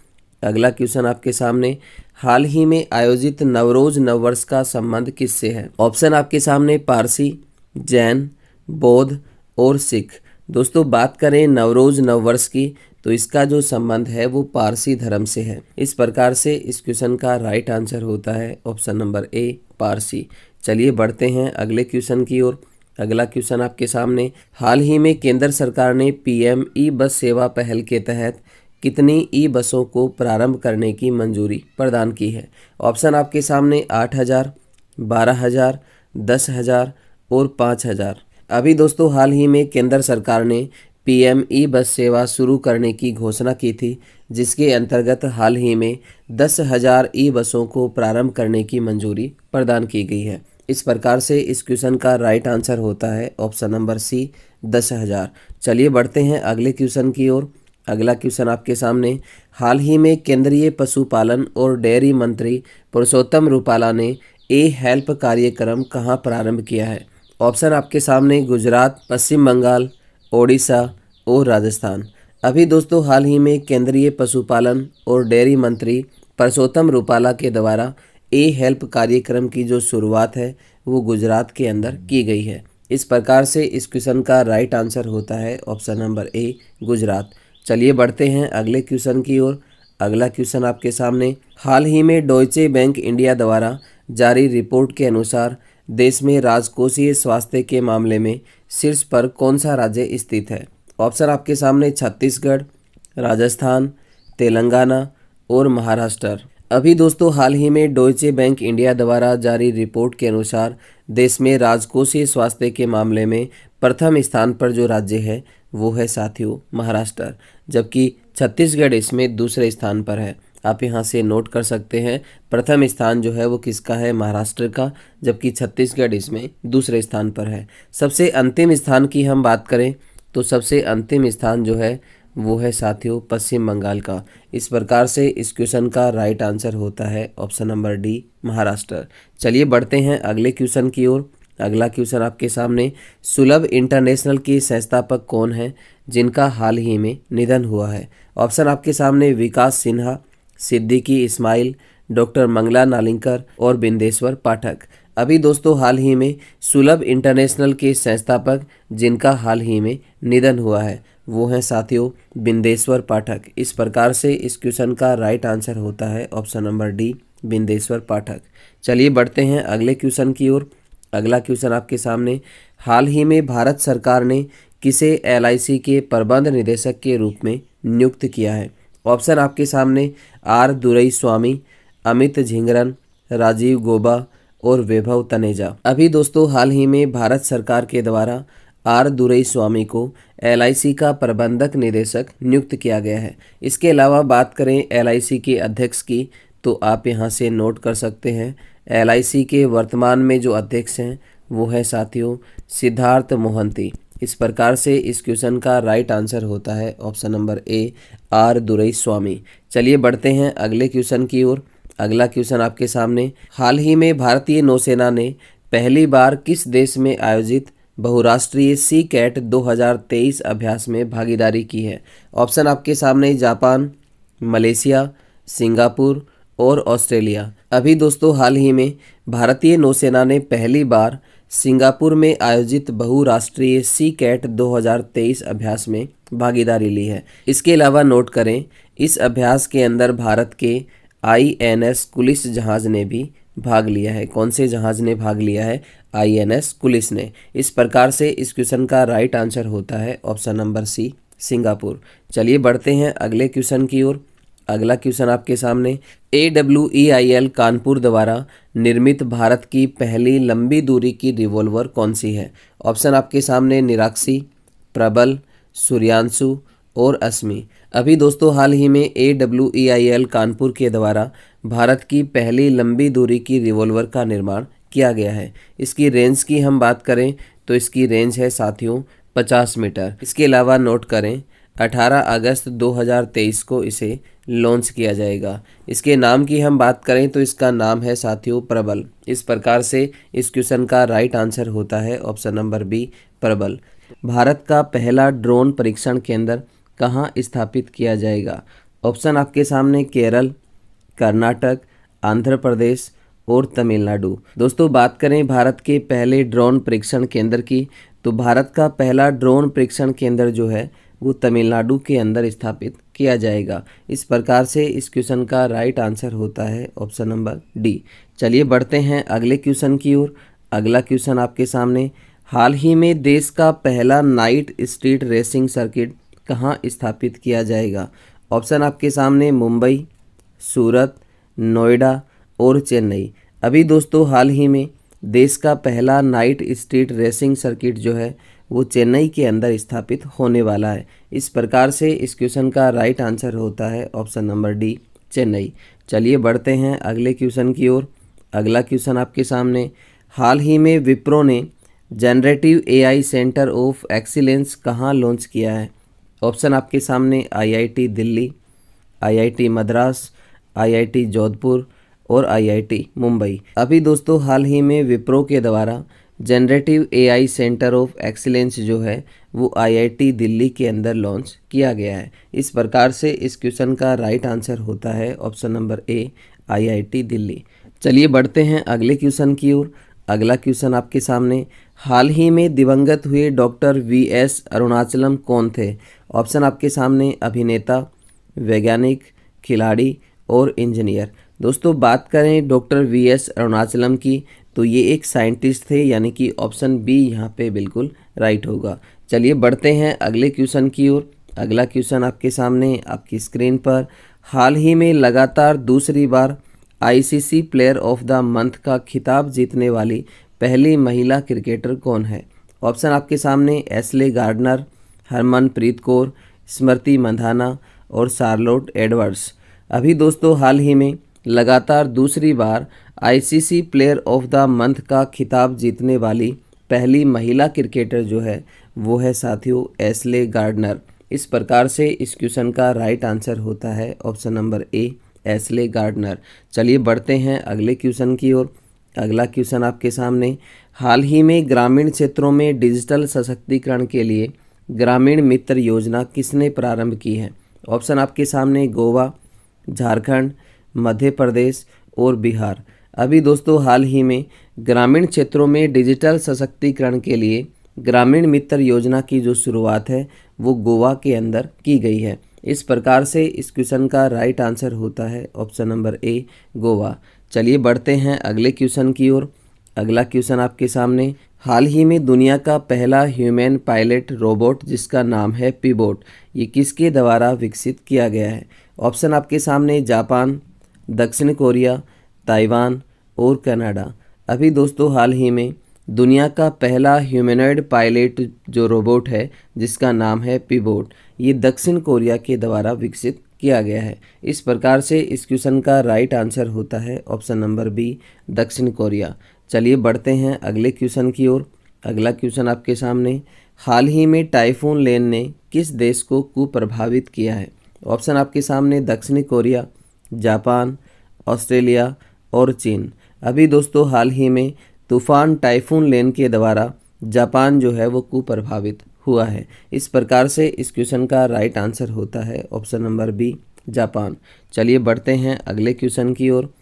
अगला क्वेश्चन आपके सामने, हाल ही में आयोजित नवरोज नववर्ष का संबंध किससे है? ऑप्शन आपके सामने पारसी, जैन, बौद्ध और सिख। दोस्तों बात करें नवरोज नववर्ष की तो इसका जो संबंध है वो पारसी धर्म से है। इस प्रकार से इस क्वेश्चन का राइट आंसर होता है ऑप्शन नंबर ए, पारसी। चलिए बढ़ते हैं अगले क्वेश्चन की ओर। अगला क्वेश्चन आपके सामने, हाल ही में केंद्र सरकार ने PM ई बस सेवा पहल के तहत कितनी ई बसों को प्रारंभ करने की मंजूरी प्रदान की है? ऑप्शन आपके सामने 8,000, 12,000, 10,000 और 5,000। अभी दोस्तों हाल ही में केंद्र सरकार ने PM ई बस सेवा शुरू करने की घोषणा की थी, जिसके अंतर्गत हाल ही में 10,000 ई बसों को प्रारंभ करने की मंजूरी प्रदान की गई है। इस प्रकार से इस क्वेश्चन का राइट आंसर होता है ऑप्शन नंबर सी, 10,000। चलिए बढ़ते हैं अगले क्वेश्चन की ओर। अगला क्वेश्चन आपके सामने, हाल ही में केंद्रीय पशुपालन और डेयरी मंत्री पुरुषोत्तम रूपाला ने ए हेल्प कार्यक्रम कहाँ प्रारंभ किया है? ऑप्शन आपके सामने गुजरात, पश्चिम बंगाल, ओडिशा और राजस्थान। अभी दोस्तों हाल ही में केंद्रीय पशुपालन और डेयरी मंत्री पुरुषोत्तम रूपाला के द्वारा ए हेल्प कार्यक्रम की जो शुरुआत है वो गुजरात के अंदर की गई है। इस प्रकार से इस क्वेश्चन का राइट आंसर होता है ऑप्शन नंबर ए, गुजरात। चलिए बढ़ते हैं अगले क्वेश्चन की ओर। अगला क्वेश्चन आपके सामने, हाल ही में डॉयचे बैंक इंडिया द्वारा जारी रिपोर्ट के अनुसार देश में राजकोषीय स्वास्थ्य के मामले में शीर्ष पर कौन सा राज्य स्थित है? ऑप्शन आपके सामने छत्तीसगढ़, राजस्थान, तेलंगाना और महाराष्ट्र। अभी दोस्तों हाल ही में डॉयचे बैंक इंडिया द्वारा जारी रिपोर्ट के अनुसार देश में राजकोषीय स्वास्थ्य के मामले में प्रथम स्थान पर जो राज्य है वो है साथियों महाराष्ट्र, जबकि छत्तीसगढ़ इसमें दूसरे स्थान पर है। आप यहाँ से नोट कर सकते हैं, प्रथम स्थान जो है वो किसका है? महाराष्ट्र का, जबकि छत्तीसगढ़ इसमें दूसरे स्थान पर है। सबसे अंतिम स्थान की हम बात करें तो सबसे अंतिम स्थान जो है वो है साथियों पश्चिम बंगाल का। इस प्रकार से इस क्वेश्चन का राइट आंसर होता है ऑप्शन नंबर डी, महाराष्ट्र। चलिए बढ़ते हैं अगले क्वेश्चन की ओर। अगला क्वेश्चन आपके सामने, सुलभ इंटरनेशनल की संस्थापक कौन है जिनका हाल ही में निधन हुआ है? ऑप्शन आपके सामने विकास सिन्हा, सिद्दीकी इस्माइल, डॉक्टर मंगला नालिंकर और बिंदेश्वर पाठक। अभी दोस्तों हाल ही में सुलभ इंटरनेशनल के संस्थापक जिनका हाल ही में निधन हुआ है वो हैं साथियों बिंदेश्वर पाठक। इस प्रकार से इस क्वेश्चन का राइट आंसर होता है ऑप्शन नंबर डी, बिंदेश्वर पाठक। चलिए बढ़ते हैं अगले क्वेश्चन की ओर। अगला क्वेश्चन आपके सामने, हाल ही में भारत सरकार ने किसे LIC के प्रबंध निदेशक के रूप में नियुक्त किया है? ऑप्शन आपके सामने R दुरईस्वामी, अमित झिंगरन, राजीव गोबा और वैभव तनेजा। अभी दोस्तों हाल ही में भारत सरकार के द्वारा R दुरईस्वामी को LIC का प्रबंधक निदेशक नियुक्त किया गया है। इसके अलावा बात करें LIC के अध्यक्ष की तो आप यहां से नोट कर सकते हैं, LIC के वर्तमान में जो अध्यक्ष हैं वो है साथियों सिद्धार्थ मोहंती। इस प्रकार से इस क्वेश्चन का राइट आंसर होता है option number A, R Duraiswamy. चलिए बढ़ते हैं अगले क्वेश्चन की ओर। अगला क्वेश्चन आपके सामने, हाल ही में भारतीय नौसेना ने पहली बार किस देश में आयोजित बहुराष्ट्रीय सी कैट 2023 अभ्यास में भागीदारी की है? ऑप्शन आपके सामने जापान, मलेशिया, सिंगापुर और ऑस्ट्रेलिया। अभी दोस्तों हाल ही में भारतीय नौसेना ने पहली बार सिंगापुर में आयोजित बहुराष्ट्रीय सी कैट 2023 अभ्यास में भागीदारी ली है। इसके अलावा नोट करें, इस अभ्यास के अंदर भारत के INS कुलिस जहाज ने भी भाग लिया है। कौन से जहाज ने भाग लिया है? INS कुलिस ने। इस प्रकार से इस क्वेश्चन का राइट आंसर होता है ऑप्शन नंबर सी, सिंगापुर। चलिए बढ़ते हैं अगले क्वेश्चन की ओर। अगला क्वेश्चन आपके सामने, AWEIL कानपुर द्वारा निर्मित भारत की पहली लंबी दूरी की रिवॉल्वर कौन सी है? ऑप्शन आपके सामने निराक्षी, प्रबल, सूर्यांशु और अस्मि। अभी दोस्तों हाल ही में AWEIL कानपुर के द्वारा भारत की पहली लंबी दूरी की रिवॉल्वर का निर्माण किया गया है। इसकी रेंज की हम बात करें तो इसकी रेंज है साथियों 50 मीटर। इसके अलावा नोट करें 18 अगस्त 2023 को इसे लॉन्च किया जाएगा। इसके नाम की हम बात करें तो इसका नाम है साथियों प्रबल। इस प्रकार से इस क्वेश्चन का राइट आंसर होता है ऑप्शन नंबर बी, प्रबल। भारत का पहला ड्रोन परीक्षण केंद्र कहाँ स्थापित किया जाएगा? ऑप्शन आपके सामने केरल, कर्नाटक, आंध्र प्रदेश और तमिलनाडु। दोस्तों बात करें भारत के पहले ड्रोन परीक्षण केंद्र की, तो भारत का पहला ड्रोन परीक्षण केंद्र जो है वो तमिलनाडु के अंदर स्थापित किया जाएगा। इस प्रकार से इस क्वेश्चन का राइट आंसर होता है ऑप्शन नंबर डी। चलिए बढ़ते हैं अगले क्वेश्चन की ओर। अगला क्वेश्चन आपके सामने, हाल ही में देश का पहला नाइट स्ट्रीट रेसिंग सर्किट कहाँ स्थापित किया जाएगा? ऑप्शन आपके सामने मुंबई, सूरत, नोएडा और चेन्नई। अभी दोस्तों हाल ही में देश का पहला नाइट स्ट्रीट रेसिंग सर्किट जो है वो चेन्नई के अंदर स्थापित होने वाला है। इस प्रकार से इस क्वेश्चन का राइट आंसर होता है ऑप्शन नंबर डी, चेन्नई। चलिए बढ़ते हैं अगले क्वेश्चन की ओर। अगला क्वेश्चन आपके सामने, हाल ही में विप्रो ने generative AI centre of excellence कहाँ लॉन्च किया है? ऑप्शन आपके सामने IIT Delhi, IIT Madras, IIT Jodhpur और IIT मुंबई। अभी दोस्तों हाल ही में विप्रो के द्वारा generative AI centre of excellence जो है वो IIT दिल्ली के अंदर लॉन्च किया गया है। इस प्रकार से इस क्वेश्चन का राइट आंसर होता है ऑप्शन नंबर ए, IIT दिल्ली। चलिए बढ़ते हैं अगले क्वेश्चन की ओर। अगला क्वेश्चन आपके सामने, हाल ही में दिवंगत हुए डॉक्टर VS अरुणाचलम कौन थे? ऑप्शन आपके सामने अभिनेता, वैज्ञानिक, खिलाड़ी और इंजीनियर। दोस्तों बात करें डॉक्टर VS अरुणाचलम की, तो ये एक साइंटिस्ट थे, यानी कि ऑप्शन बी यहाँ पे बिल्कुल राइट होगा। चलिए बढ़ते हैं अगले क्वेश्चन की ओर। अगला क्वेश्चन आपके सामने आपकी स्क्रीन पर, हाल ही में लगातार दूसरी बार ICC player of the month का खिताब जीतने वाली पहली महिला क्रिकेटर कौन है? ऑप्शन आपके सामने एशले गार्डनर, हरमनप्रीत कौर, स्मृति मंधाना और शार्लोट एडवर्ड्स। अभी दोस्तों हाल ही में लगातार दूसरी बार ICC player of the month का खिताब जीतने वाली पहली महिला क्रिकेटर जो है वो है साथियों एशले गार्डनर। इस प्रकार से इस क्वेश्चन का राइट आंसर होता है ऑप्शन नंबर ए, एशले गार्डनर। चलिए बढ़ते हैं अगले क्वेश्चन की ओर। अगला क्वेश्चन आपके सामने, हाल ही में ग्रामीण क्षेत्रों में डिजिटल सशक्तिकरण के लिए ग्रामीण मित्र योजना किसने प्रारंभ की है? ऑप्शन आपके सामने गोवा, झारखंड, मध्य प्रदेश और बिहार। अभी दोस्तों हाल ही में ग्रामीण क्षेत्रों में डिजिटल सशक्तिकरण के लिए ग्रामीण मित्र योजना की जो शुरुआत है वो गोवा के अंदर की गई है। इस प्रकार से इस क्वेश्चन का राइट आंसर होता है ऑप्शन नंबर ए, गोवा। चलिए बढ़ते हैं अगले क्वेश्चन की ओर। अगला क्वेश्चन आपके सामने, हाल ही में दुनिया का पहला ह्यूमन पायलट रोबोट जिसका नाम है पीबोट, ये किसके द्वारा विकसित किया गया है? ऑप्शन आपके सामने जापान, दक्षिण कोरिया, ताइवान और कनाडा। अभी दोस्तों हाल ही में दुनिया का पहला ह्यूमनॉइड पायलट जो रोबोट है जिसका नाम है पीबोट, ये दक्षिण कोरिया के द्वारा विकसित किया गया है। इस प्रकार से इस क्वेश्चन का राइट आंसर होता है ऑप्शन नंबर बी, दक्षिण कोरिया। चलिए बढ़ते हैं अगले क्वेश्चन की ओर। अगला क्वेश्चन आपके सामने, हाल ही में टाइफून लेन ने किस देश को कुप्रभावित किया है? ऑप्शन आपके सामने दक्षिण कोरिया, जापान, ऑस्ट्रेलिया और चीन। अभी दोस्तों हाल ही में तूफान टाइफून लेन के द्वारा जापान जो है वो कुप्रभावित हुआ है। इस प्रकार से इस क्वेश्चन का राइट आंसर होता है ऑप्शन नंबर बी, जापान। चलिए बढ़ते हैं अगले क्वेश्चन की ओर।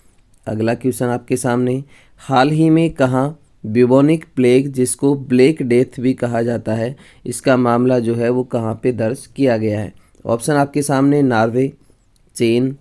अगला क्वेश्चन आपके सामने, हाल ही में कहाँ ब्यूबोनिक प्लेग, जिसको ब्लैक डेथ भी कहा जाता है, इसका मामला जो है वो कहाँ पे दर्ज किया गया है? ऑप्शन आपके सामने नॉर्वे, चीन,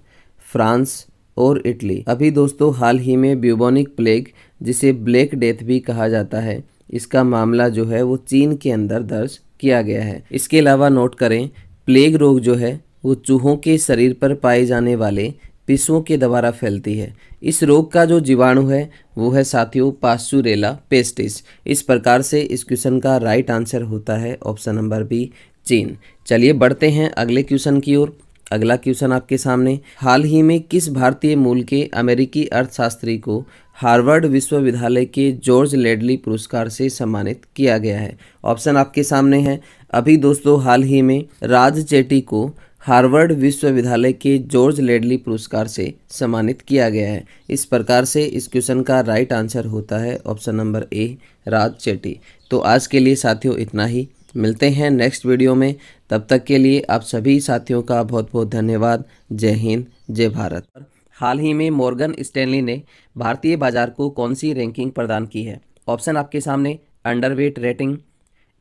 फ्रांस और इटली। अभी दोस्तों हाल ही में ब्यूबोनिक प्लेग, जिसे ब्लैक डेथ भी कहा जाता है, इसका मामला जो है वो चीन के अंदर दर्ज किया गया है। इसके अलावा नोट करें, प्लेग रोग जो है वो चूहों के शरीर पर पाए जाने वाले पिस्सों के द्वारा फैलती है। इस रोग का जो जीवाणु है वो है साथियों पास्चुरेला पेस्टिस। इस प्रकार से इस क्वेश्चन का राइट आंसर होता है ऑप्शन नंबर बी, चीन। चलिए बढ़ते हैं अगले क्वेश्चन की ओर। अगला क्वेश्चन आपके सामने, हाल ही में किस भारतीय मूल के अमेरिकी अर्थशास्त्री को हार्वर्ड विश्वविद्यालय के जॉर्ज लेडली पुरस्कार से सम्मानित किया गया है? ऑप्शन आपके सामने है। अभी दोस्तों हाल ही में राज चेटी को हार्वर्ड विश्वविद्यालय के जॉर्ज लेडली पुरस्कार से सम्मानित किया गया है। इस प्रकार से इस क्वेश्चन का राइट आंसर होता है ऑप्शन नंबर ए, राज चेटी। तो आज के लिए साथियों इतना ही, मिलते हैं नेक्स्ट वीडियो में। तब तक के लिए आप सभी साथियों का बहुत बहुत धन्यवाद। जय हिंद, जय भारत। हाल ही में मॉर्गन स्टैनली ने भारतीय बाजार को कौन सी रैंकिंग प्रदान की है? ऑप्शन आपके सामने underweight rating,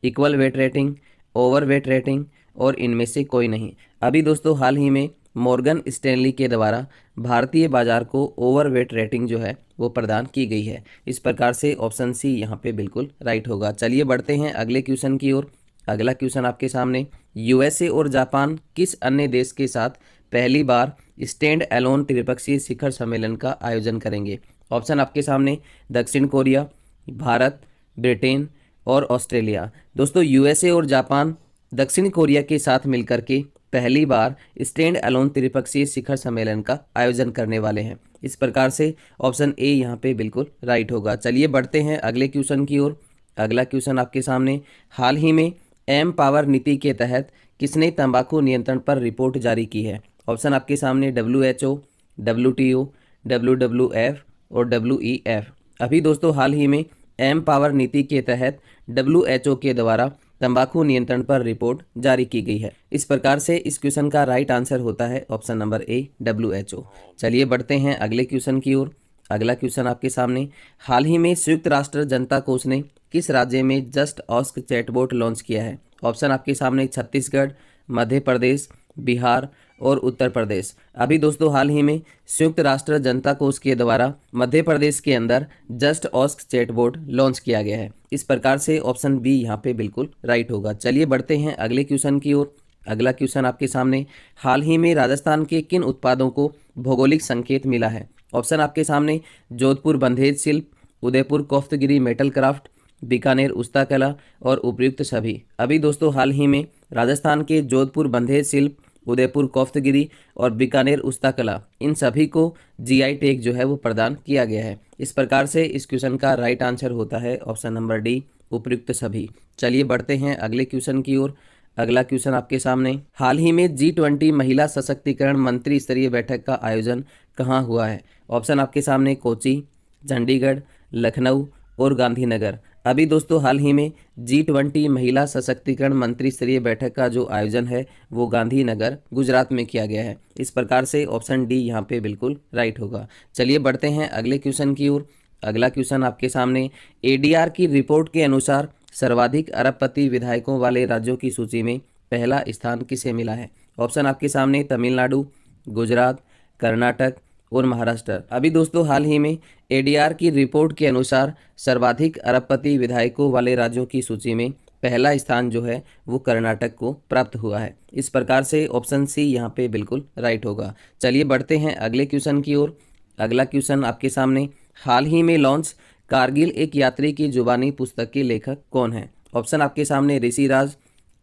equal weight rating, overweight rating और इनमें से कोई नहीं। अभी दोस्तों हाल ही में मॉर्गन स्टैनली के द्वारा भारतीय बाजार को ओवरवेट रेटिंग जो है वो प्रदान की गई है। इस प्रकार से ऑप्शन सी यहाँ पे बिल्कुल राइट होगा। चलिए बढ़ते हैं अगले क्वेश्चन की ओर। अगला क्वेश्चन आपके सामने, यूएसए और जापान किस अन्य देश के साथ पहली बार स्टैंड अलोन त्रिपक्षीय शिखर सम्मेलन का आयोजन करेंगे? ऑप्शन आपके सामने दक्षिण कोरिया, भारत, ब्रिटेन और ऑस्ट्रेलिया। दोस्तों यूएसए और जापान दक्षिण कोरिया के साथ मिलकर के पहली बार स्टैंड अलोन त्रिपक्षीय शिखर सम्मेलन का आयोजन करने वाले हैं। इस प्रकार से ऑप्शन ए यहाँ पे बिल्कुल राइट होगा। चलिए बढ़ते हैं अगले क्वेश्चन की ओर। अगला क्वेश्चन आपके सामने, हाल ही में एम पावर नीति के तहत किसने तंबाकू नियंत्रण पर रिपोर्ट जारी की है? ऑप्शन आपके सामने WHO, WTO, WWF और WEF। अभी दोस्तों हाल ही में एम पावर नीति के तहत WHO के द्वारा तंबाकू नियंत्रण पर रिपोर्ट जारी की गई है। इस प्रकार से इस क्वेश्चन का राइट आंसर होता है ऑप्शन नंबर ए, WHO। चलिए बढ़ते हैं अगले क्वेश्चन की ओर। अगला क्वेश्चन आपके सामने, हाल ही में संयुक्त राष्ट्र जनता कोष ने किस राज्य में जस्ट आस्क चैटबॉट लॉन्च किया है? ऑप्शन आपके सामने छत्तीसगढ़, मध्य प्रदेश, बिहार और उत्तर प्रदेश। अभी दोस्तों हाल ही में संयुक्त राष्ट्र जनता कोष के द्वारा मध्य प्रदेश के अंदर जस्ट आस्क चैटबॉट लॉन्च किया गया है। इस प्रकार से ऑप्शन बी यहाँ पे बिल्कुल राइट होगा। चलिए बढ़ते हैं अगले क्वेश्चन की ओर। अगला क्वेश्चन आपके सामने, हाल ही में राजस्थान के किन उत्पादों को भौगोलिक संकेत मिला है? ऑप्शन आपके सामने जोधपुर बंधेज शिल्प, उदयपुर कोफ्तगिरी मेटल क्राफ्ट, बीकानेर उस्ता कला और उपयुक्त सभी। अभी दोस्तों हाल ही में राजस्थान के जोधपुर बंधेज शिल्प, उदयपुर कोफ्तगिरी और बीकानेर उस्ता कला, इन सभी को GI टैग जो है वो प्रदान किया गया है। इस प्रकार से इस क्वेश्चन का राइट आंसर होता है ऑप्शन नंबर डी, उपयुक्त सभी। चलिए बढ़ते हैं अगले क्वेश्चन की ओर। अगला क्वेश्चन आपके सामने, हाल ही में G20 महिला सशक्तिकरण मंत्री स्तरीय बैठक का आयोजन कहाँ हुआ है? ऑप्शन आपके सामने कोची, चंडीगढ़, लखनऊ और गांधीनगर। अभी दोस्तों हाल ही में G20 महिला सशक्तिकरण मंत्री स्तरीय बैठक का जो आयोजन है वो गांधीनगर, गुजरात में किया गया है। इस प्रकार से ऑप्शन डी यहाँ पे बिल्कुल राइट होगा। चलिए बढ़ते हैं अगले क्वेश्चन की ओर। अगला क्वेश्चन आपके सामने, ADR की रिपोर्ट के अनुसार सर्वाधिक अरबपति विधायकों वाले राज्यों की सूची में पहला स्थान किसे मिला है? ऑप्शन आपके सामने तमिलनाडु, गुजरात, कर्नाटक और महाराष्ट्र। अभी दोस्तों हाल ही में ADR की रिपोर्ट के अनुसार सर्वाधिक अरबपति विधायकों वाले राज्यों की सूची में पहला स्थान जो है वो कर्नाटक को प्राप्त हुआ है। इस प्रकार से ऑप्शन सी यहाँ पे बिल्कुल राइट होगा। चलिए बढ़ते हैं अगले क्वेश्चन की ओर। अगला क्वेश्चन आपके सामने, हाल ही में लॉन्च कारगिल एक यात्री की जुबानी पुस्तक के लेखक कौन है? ऑप्शन आपके सामने ऋषिराज,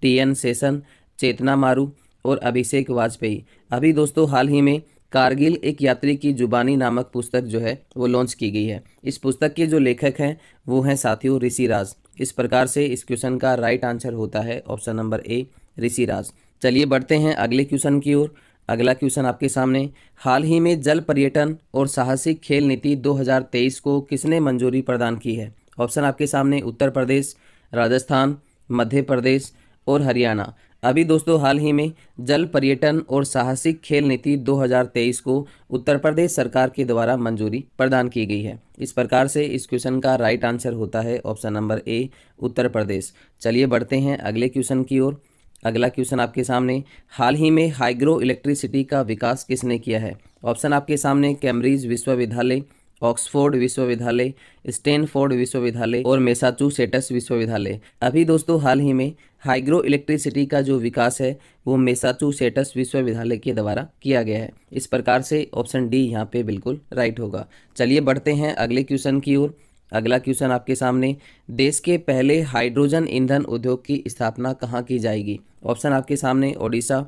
TN सेशन, चेतना मारू और अभिषेक वाजपेयी। अभी दोस्तों हाल ही में कारगिल एक यात्री की जुबानी नामक पुस्तक जो है वो लॉन्च की गई है। इस पुस्तक के जो लेखक हैं वो हैं साथियों ऋषिराज। इस प्रकार से इस क्वेश्चन का राइट आंसर होता है ऑप्शन नंबर ए, ऋषिराज। चलिए बढ़ते हैं अगले क्वेश्चन की ओर। अगला क्वेश्चन आपके सामने, हाल ही में जल पर्यटन और साहसिक खेल नीति 2023 को किसने मंजूरी प्रदान की है? ऑप्शन आपके सामने उत्तर प्रदेश, राजस्थान, मध्य प्रदेश और हरियाणा। अभी दोस्तों हाल ही में जल पर्यटन और साहसिक खेल नीति 2023 को उत्तर प्रदेश सरकार के द्वारा मंजूरी प्रदान की गई है। इस प्रकार से इस क्वेश्चन का राइट आंसर होता है ऑप्शन नंबर ए, उत्तर प्रदेश। चलिए बढ़ते हैं अगले क्वेश्चन की ओर। अगला क्वेश्चन आपके सामने, हाल ही में हाइग्रो इलेक्ट्रिसिटी का विकास किसने किया है? ऑप्शन आपके सामने कैम्ब्रिज विश्वविद्यालय, ऑक्सफोर्ड विश्वविद्यालय, स्टैनफोर्ड विश्वविद्यालय और मैसाचुसेट्स विश्वविद्यालय। अभी दोस्तों हाल ही में हाइग्रो इलेक्ट्रिसिटी का जो विकास है वो मैसाचुसेट्स विश्वविद्यालय के द्वारा किया गया है। इस प्रकार से ऑप्शन डी यहाँ पे बिल्कुल राइट होगा। चलिए बढ़ते हैं अगले क्वेश्चन की ओर। अगला क्वेश्चन आपके सामने, देश के पहले हाइड्रोजन ईंधन उद्योग की स्थापना कहाँ की जाएगी? ऑप्शन आपके सामने ओडिशा,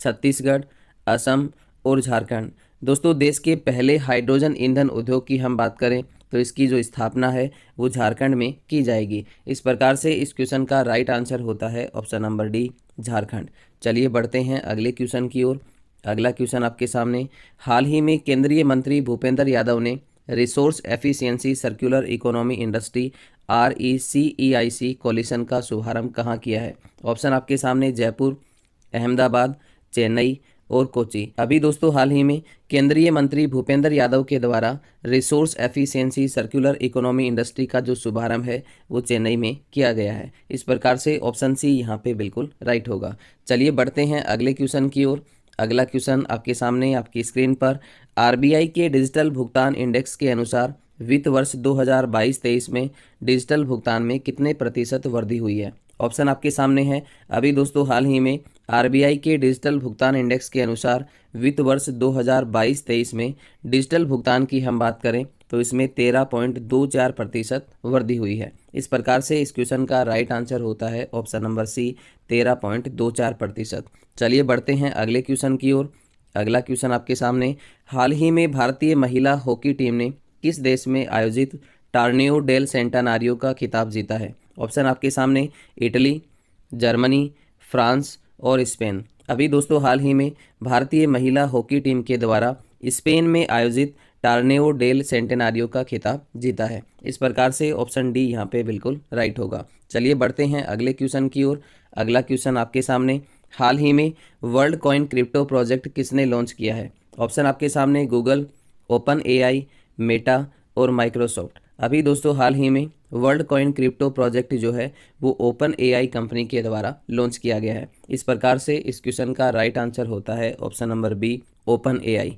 छत्तीसगढ़, असम और झारखंड। दोस्तों देश के पहले हाइड्रोजन ईंधन उद्योग की हम बात करें तो इसकी जो स्थापना है वो झारखंड में की जाएगी। इस प्रकार से इस क्वेश्चन का राइट आंसर होता है ऑप्शन नंबर डी, झारखंड। चलिए बढ़ते हैं अगले क्वेश्चन की ओर। अगला क्वेश्चन आपके सामने, हाल ही में केंद्रीय मंत्री भूपेंद्र यादव ने resource efficiency circular economy industry RECEIC coalition का शुभारंभ कहाँ किया है? ऑप्शन आपके सामने जयपुर, अहमदाबाद, चेन्नई और कोची। अभी दोस्तों हाल ही में केंद्रीय मंत्री भूपेंद्र यादव के द्वारा resource efficiency circular economy industry का जो शुभारंभ है वो चेन्नई में किया गया है। इस प्रकार से ऑप्शन सी यहाँ पे बिल्कुल राइट होगा। चलिए बढ़ते हैं अगले क्वेश्चन की ओर। अगला क्वेश्चन आपके सामने आपकी स्क्रीन पर, RBI के डिजिटल भुगतान इंडेक्स के अनुसार वित्त वर्ष 2022-23 में डिजिटल भुगतान में कितने प्रतिशत वृद्धि हुई है? ऑप्शन आपके सामने है। अभी दोस्तों हाल ही में RBI के डिजिटल भुगतान इंडेक्स के अनुसार वित्त वर्ष 2022-23 में डिजिटल भुगतान की हम बात करें तो इसमें 13.24% वृद्धि हुई है। इस प्रकार से इस क्वेश्चन का राइट आंसर होता है ऑप्शन नंबर सी, 13.24%। चलिए बढ़ते हैं अगले क्वेश्चन की ओर। अगला क्वेश्चन आपके सामने, हाल ही में भारतीय महिला हॉकी टीम ने किस देश में आयोजित टॉर्नेओ डेल सेंटेनारियो का खिताब जीता है? ऑप्शन आपके सामने इटली, जर्मनी, फ्रांस और स्पेन। अभी दोस्तों हाल ही में भारतीय महिला हॉकी टीम के द्वारा स्पेन में आयोजित टॉर्नेओ डेल सेंटेनारियो का खिताब जीता है। इस प्रकार से ऑप्शन डी यहाँ पे बिल्कुल राइट होगा। चलिए बढ़ते हैं अगले क्वेश्चन की ओर। अगला क्वेश्चन आपके सामने, हाल ही में वर्ल्ड कॉइन क्रिप्टो प्रोजेक्ट किसने लॉन्च किया है? ऑप्शन आपके सामने गूगल, OpenAI, मेटा और माइक्रोसॉफ्ट। अभी दोस्तों हाल ही में वर्ल्ड कॉइन क्रिप्टो प्रोजेक्ट जो है वो OpenAI कंपनी के द्वारा लॉन्च किया गया है। इस प्रकार से इस क्वेश्चन का राइट आंसर होता है ऑप्शन नंबर बी, OpenAI।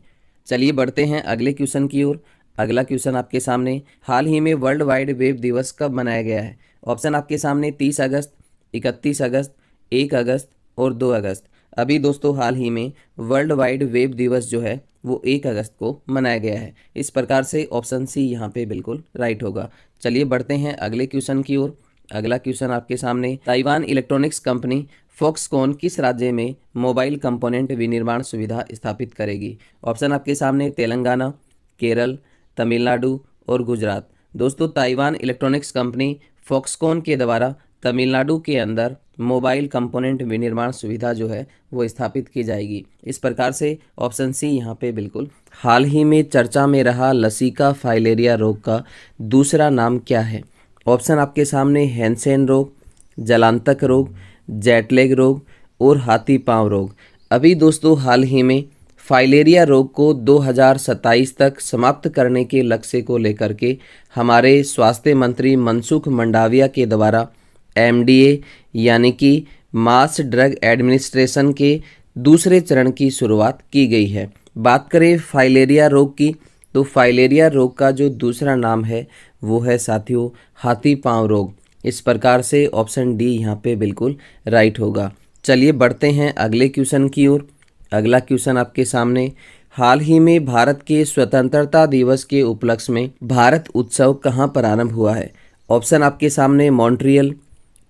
चलिए बढ़ते हैं अगले क्वेश्चन की ओर। अगला क्वेश्चन आपके सामने, हाल ही में वर्ल्ड वाइड वेब दिवस कब मनाया गया है? ऑप्शन आपके सामने 30 अगस्त, 31 अगस्त, 1 अगस्त और 2 अगस्त। अभी दोस्तों हाल ही में वर्ल्ड वाइड वेब दिवस जो है वो 1 अगस्त को मनाया गया है। इस प्रकार से ऑप्शन सी यहाँ पे बिल्कुल राइट होगा। चलिए बढ़ते हैं अगले क्वेश्चन की ओर। अगला क्वेश्चन आपके सामने, ताइवान इलेक्ट्रॉनिक्स कंपनी फॉक्सकॉन किस राज्य में मोबाइल कंपोनेंट विनिर्माण सुविधा स्थापित करेगी? ऑप्शन आपके सामने तेलंगाना, केरल, तमिलनाडु और गुजरात। दोस्तों ताइवान इलेक्ट्रॉनिक्स कंपनी फॉक्सकॉन के द्वारा तमिलनाडु के अंदर मोबाइल कंपोनेंट विनिर्माण सुविधा जो है वो स्थापित की जाएगी। इस प्रकार से ऑप्शन सी यहाँ पे बिल्कुल। हाल ही में चर्चा में रहा लसिका फाइलेरिया रोग का दूसरा नाम क्या है? ऑप्शन आपके सामने हैंसेन रोग, जलांतक रोग, जेटलैग रोग और हाथी पांव रोग। अभी दोस्तों हाल ही में फाइलेरिया रोग को 2027 तक समाप्त करने के लक्ष्य को लेकर के हमारे स्वास्थ्य मंत्री मनसुख मंडाविया के द्वारा MDA यानी कि मास ड्रग एडमिनिस्ट्रेशन के दूसरे चरण की शुरुआत की गई है। बात करें फाइलेरिया रोग की तो फाइलेरिया रोग का जो दूसरा नाम है वो है साथियों हाथी पांव रोग। इस प्रकार से ऑप्शन डी यहाँ पे बिल्कुल राइट होगा। चलिए बढ़ते हैं अगले क्वेश्चन की ओर। अगला क्वेश्चन आपके सामने, हाल ही में भारत के स्वतंत्रता दिवस के उपलक्ष्य में भारत उत्सव कहाँ प्रारंभ हुआ है? ऑप्शन आपके सामने मॉन्ट्रियल,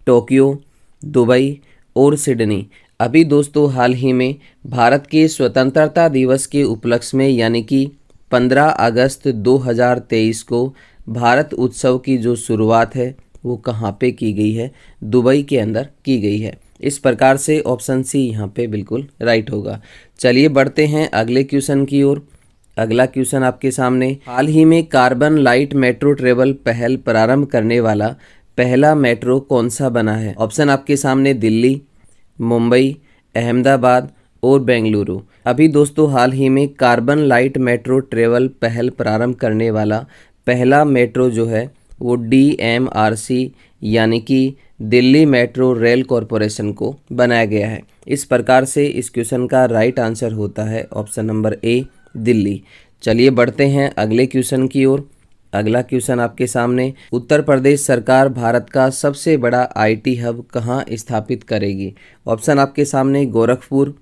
टोक्यो, दुबई और सिडनी। अभी दोस्तों हाल ही में भारत के स्वतंत्रता दिवस के उपलक्ष्य में यानी कि 15 अगस्त 2023 को भारत उत्सव की जो शुरुआत है वो कहाँ पे की गई है? दुबई के अंदर की गई है। इस प्रकार से ऑप्शन सी यहाँ पे बिल्कुल राइट होगा। चलिए बढ़ते हैं अगले क्वेश्चन की ओर। अगला क्वेश्चन आपके सामने, हाल ही में कार्बन लाइट मेट्रो ट्रेवल पहल प्रारंभ करने वाला पहला मेट्रो कौन सा बना है? ऑप्शन आपके सामने दिल्ली, मुंबई, अहमदाबाद और बेंगलुरु। अभी दोस्तों हाल ही में कार्बन लाइट मेट्रो ट्रेवल पहल प्रारंभ करने वाला पहला मेट्रो जो है वो DMRC यानी कि दिल्ली मेट्रो रेल कॉरपोरेशन को बनाया गया है। इस प्रकार से इस क्वेश्चन का राइट आंसर होता है ऑप्शन नंबर ए, दिल्ली। चलिए बढ़ते हैं अगले क्वेश्चन की ओर। अगला क्वेश्चन आपके सामने, उत्तर प्रदेश सरकार भारत का सबसे बड़ा IT हब कहाँ स्थापित करेगी? ऑप्शन आपके सामने गोरखपुर,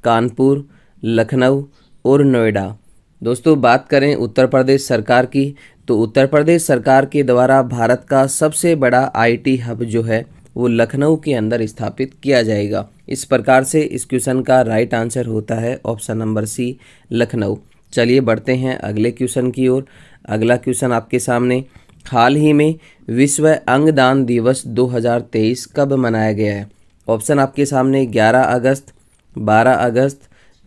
कानपुर, लखनऊ और नोएडा। दोस्तों बात करें उत्तर प्रदेश सरकार की, तो उत्तर प्रदेश सरकार के द्वारा भारत का सबसे बड़ा IT हब जो है वो लखनऊ के अंदर स्थापित किया जाएगा। इस प्रकार से इस क्वेश्चन का राइट आंसर होता है ऑप्शन नंबर सी, लखनऊ। चलिए बढ़ते हैं अगले क्वेश्चन की ओर। अगला क्वेश्चन आपके सामने, हाल ही में विश्व अंगदान दिवस 2023 कब मनाया गया है? ऑप्शन आपके सामने 11 अगस्त, 12 अगस्त,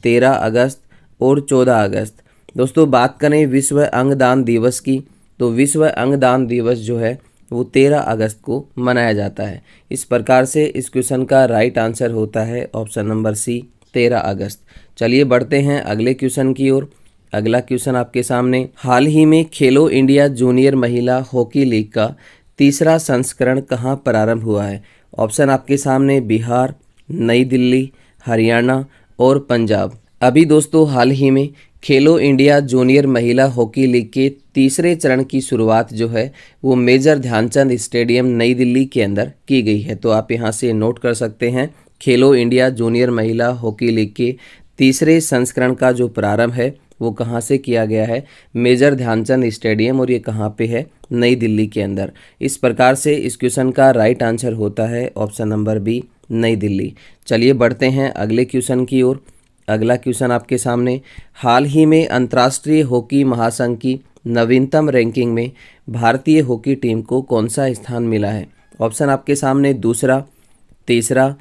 13 अगस्त और 14 अगस्त। दोस्तों बात करें विश्व अंगदान दिवस की, तो विश्व अंगदान दिवस जो है वो 13 अगस्त को मनाया जाता है। इस प्रकार से इस क्वेश्चन का राइट आंसर होता है ऑप्शन नंबर सी, 13 अगस्त। चलिए बढ़ते हैं अगले क्वेश्चन की ओर। अगला क्वेश्चन आपके सामने, हाल ही में खेलो इंडिया जूनियर महिला हॉकी लीग का तीसरा संस्करण कहाँ प्रारंभ हुआ है? ऑप्शन आपके सामने बिहार, नई दिल्ली, हरियाणा और पंजाब। अभी दोस्तों हाल ही में खेलो इंडिया जूनियर महिला हॉकी लीग के तीसरे चरण की शुरुआत जो है वो मेजर ध्यानचंद स्टेडियम नई दिल्ली के अंदर की गई है। तो आप यहाँ से नोट कर सकते हैं, खेलो इंडिया जूनियर महिला हॉकी लीग के तीसरे संस्करण का जो प्रारंभ है वो कहाँ से किया गया है? मेजर ध्यानचंद स्टेडियम, और ये कहाँ पे है? नई दिल्ली के अंदर। इस प्रकार से इस क्वेश्चन का राइट आंसर होता है ऑप्शन नंबर बी, नई दिल्ली। चलिए बढ़ते हैं अगले क्वेश्चन की ओर। अगला क्वेश्चन आपके सामने, हाल ही में अंतर्राष्ट्रीय हॉकी महासंघ की नवीनतम रैंकिंग में भारतीय हॉकी टीम को कौन सा स्थान मिला है? ऑप्शन आपके सामने दूसरा, तीसरा,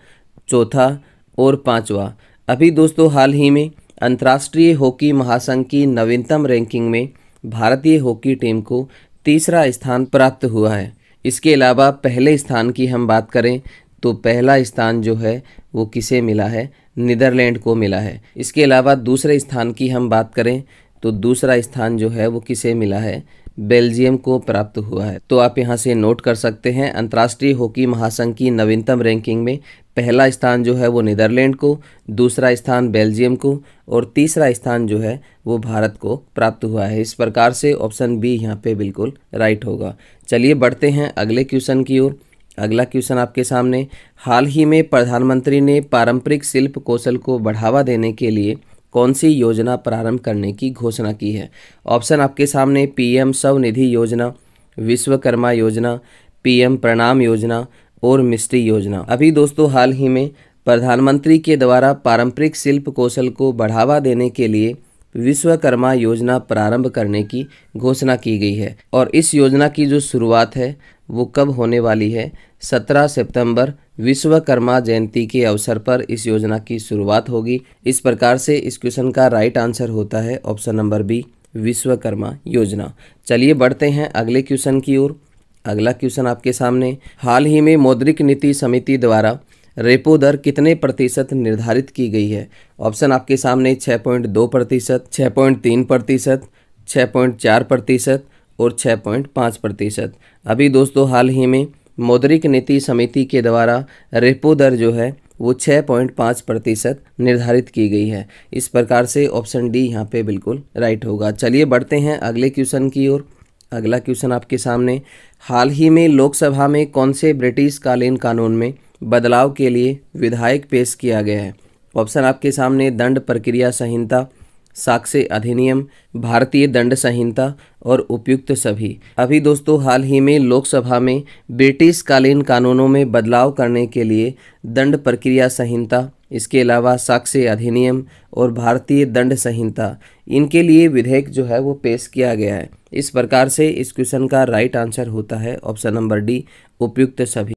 चौथा और पांचवा। अभी दोस्तों हाल ही में अंतर्राष्ट्रीय हॉकी महासंघ की नवीनतम रैंकिंग में भारतीय हॉकी टीम को तीसरा स्थान प्राप्त हुआ है। इसके अलावा पहले स्थान की हम बात करें तो पहला स्थान जो है वो किसे मिला है? नीदरलैंड को मिला है। इसके अलावा दूसरे स्थान की हम बात करें तो दूसरा स्थान जो है वो किसे मिला है? बेल्जियम को प्राप्त हुआ है। तो आप यहाँ से नोट कर सकते हैं, अंतर्राष्ट्रीय हॉकी महासंघ की नवीनतम रैंकिंग में पहला स्थान जो है वो नीदरलैंड को, दूसरा स्थान बेल्जियम को और तीसरा स्थान जो है वो भारत को प्राप्त हुआ है। इस प्रकार से ऑप्शन बी यहाँ पे बिल्कुल राइट होगा। चलिए बढ़ते हैं अगले क्वेश्चन की ओर। अगला क्वेश्चन आपके सामने, हाल ही में प्रधानमंत्री ने पारंपरिक शिल्प कौशल को बढ़ावा देने के लिए कौन सी योजना प्रारंभ करने की घोषणा की है? ऑप्शन आपके सामने PM स्वनिधि योजना, विश्वकर्मा योजना, PM प्रणाम योजना और मिस्ट्री योजना। अभी दोस्तों हाल ही में प्रधानमंत्री के द्वारा पारंपरिक शिल्प कौशल को बढ़ावा देने के लिए विश्वकर्मा योजना प्रारंभ करने की घोषणा की गई है, और इस योजना की जो शुरुआत है वो कब होने वाली है? 17 सितंबर विश्वकर्मा जयंती के अवसर पर इस योजना की शुरुआत होगी। इस प्रकार से इस क्वेश्चन का राइट आंसर होता है ऑप्शन नंबर बी, विश्वकर्मा योजना। चलिए बढ़ते हैं अगले क्वेश्चन की ओर। अगला क्वेश्चन आपके सामने, हाल ही में मौद्रिक नीति समिति द्वारा रेपो दर कितने प्रतिशत निर्धारित की गई है? ऑप्शन आपके सामने 6.2%, 6.3%, 6.4% और 6.5%। अभी दोस्तों हाल ही में मौद्रिक नीति समिति के द्वारा रेपो दर जो है वो 6.5% निर्धारित की गई है। इस प्रकार से ऑप्शन डी यहाँ पे बिल्कुल राइट होगा। चलिए बढ़ते हैं अगले क्वेश्चन की ओर। अगला क्वेश्चन आपके सामने, हाल ही में लोकसभा में कौन से ब्रिटिश कालीन कानून में बदलाव के लिए विधेयक पेश किया गया है? ऑप्शन आपके सामने दंड प्रक्रिया संहिता, साक्ष्य अधिनियम, भारतीय दंड संहिता और उपयुक्त सभी। अभी दोस्तों हाल ही में लोकसभा में ब्रिटिश कालीन कानूनों में बदलाव करने के लिए दंड प्रक्रिया संहिता, इसके अलावा साक्ष्य अधिनियम और भारतीय दंड संहिता, इनके लिए विधेयक जो है वो पेश किया गया है। इस प्रकार से इस क्वेश्चन का राइट आंसर होता है ऑप्शन नंबर डी, उपयुक्त सभी।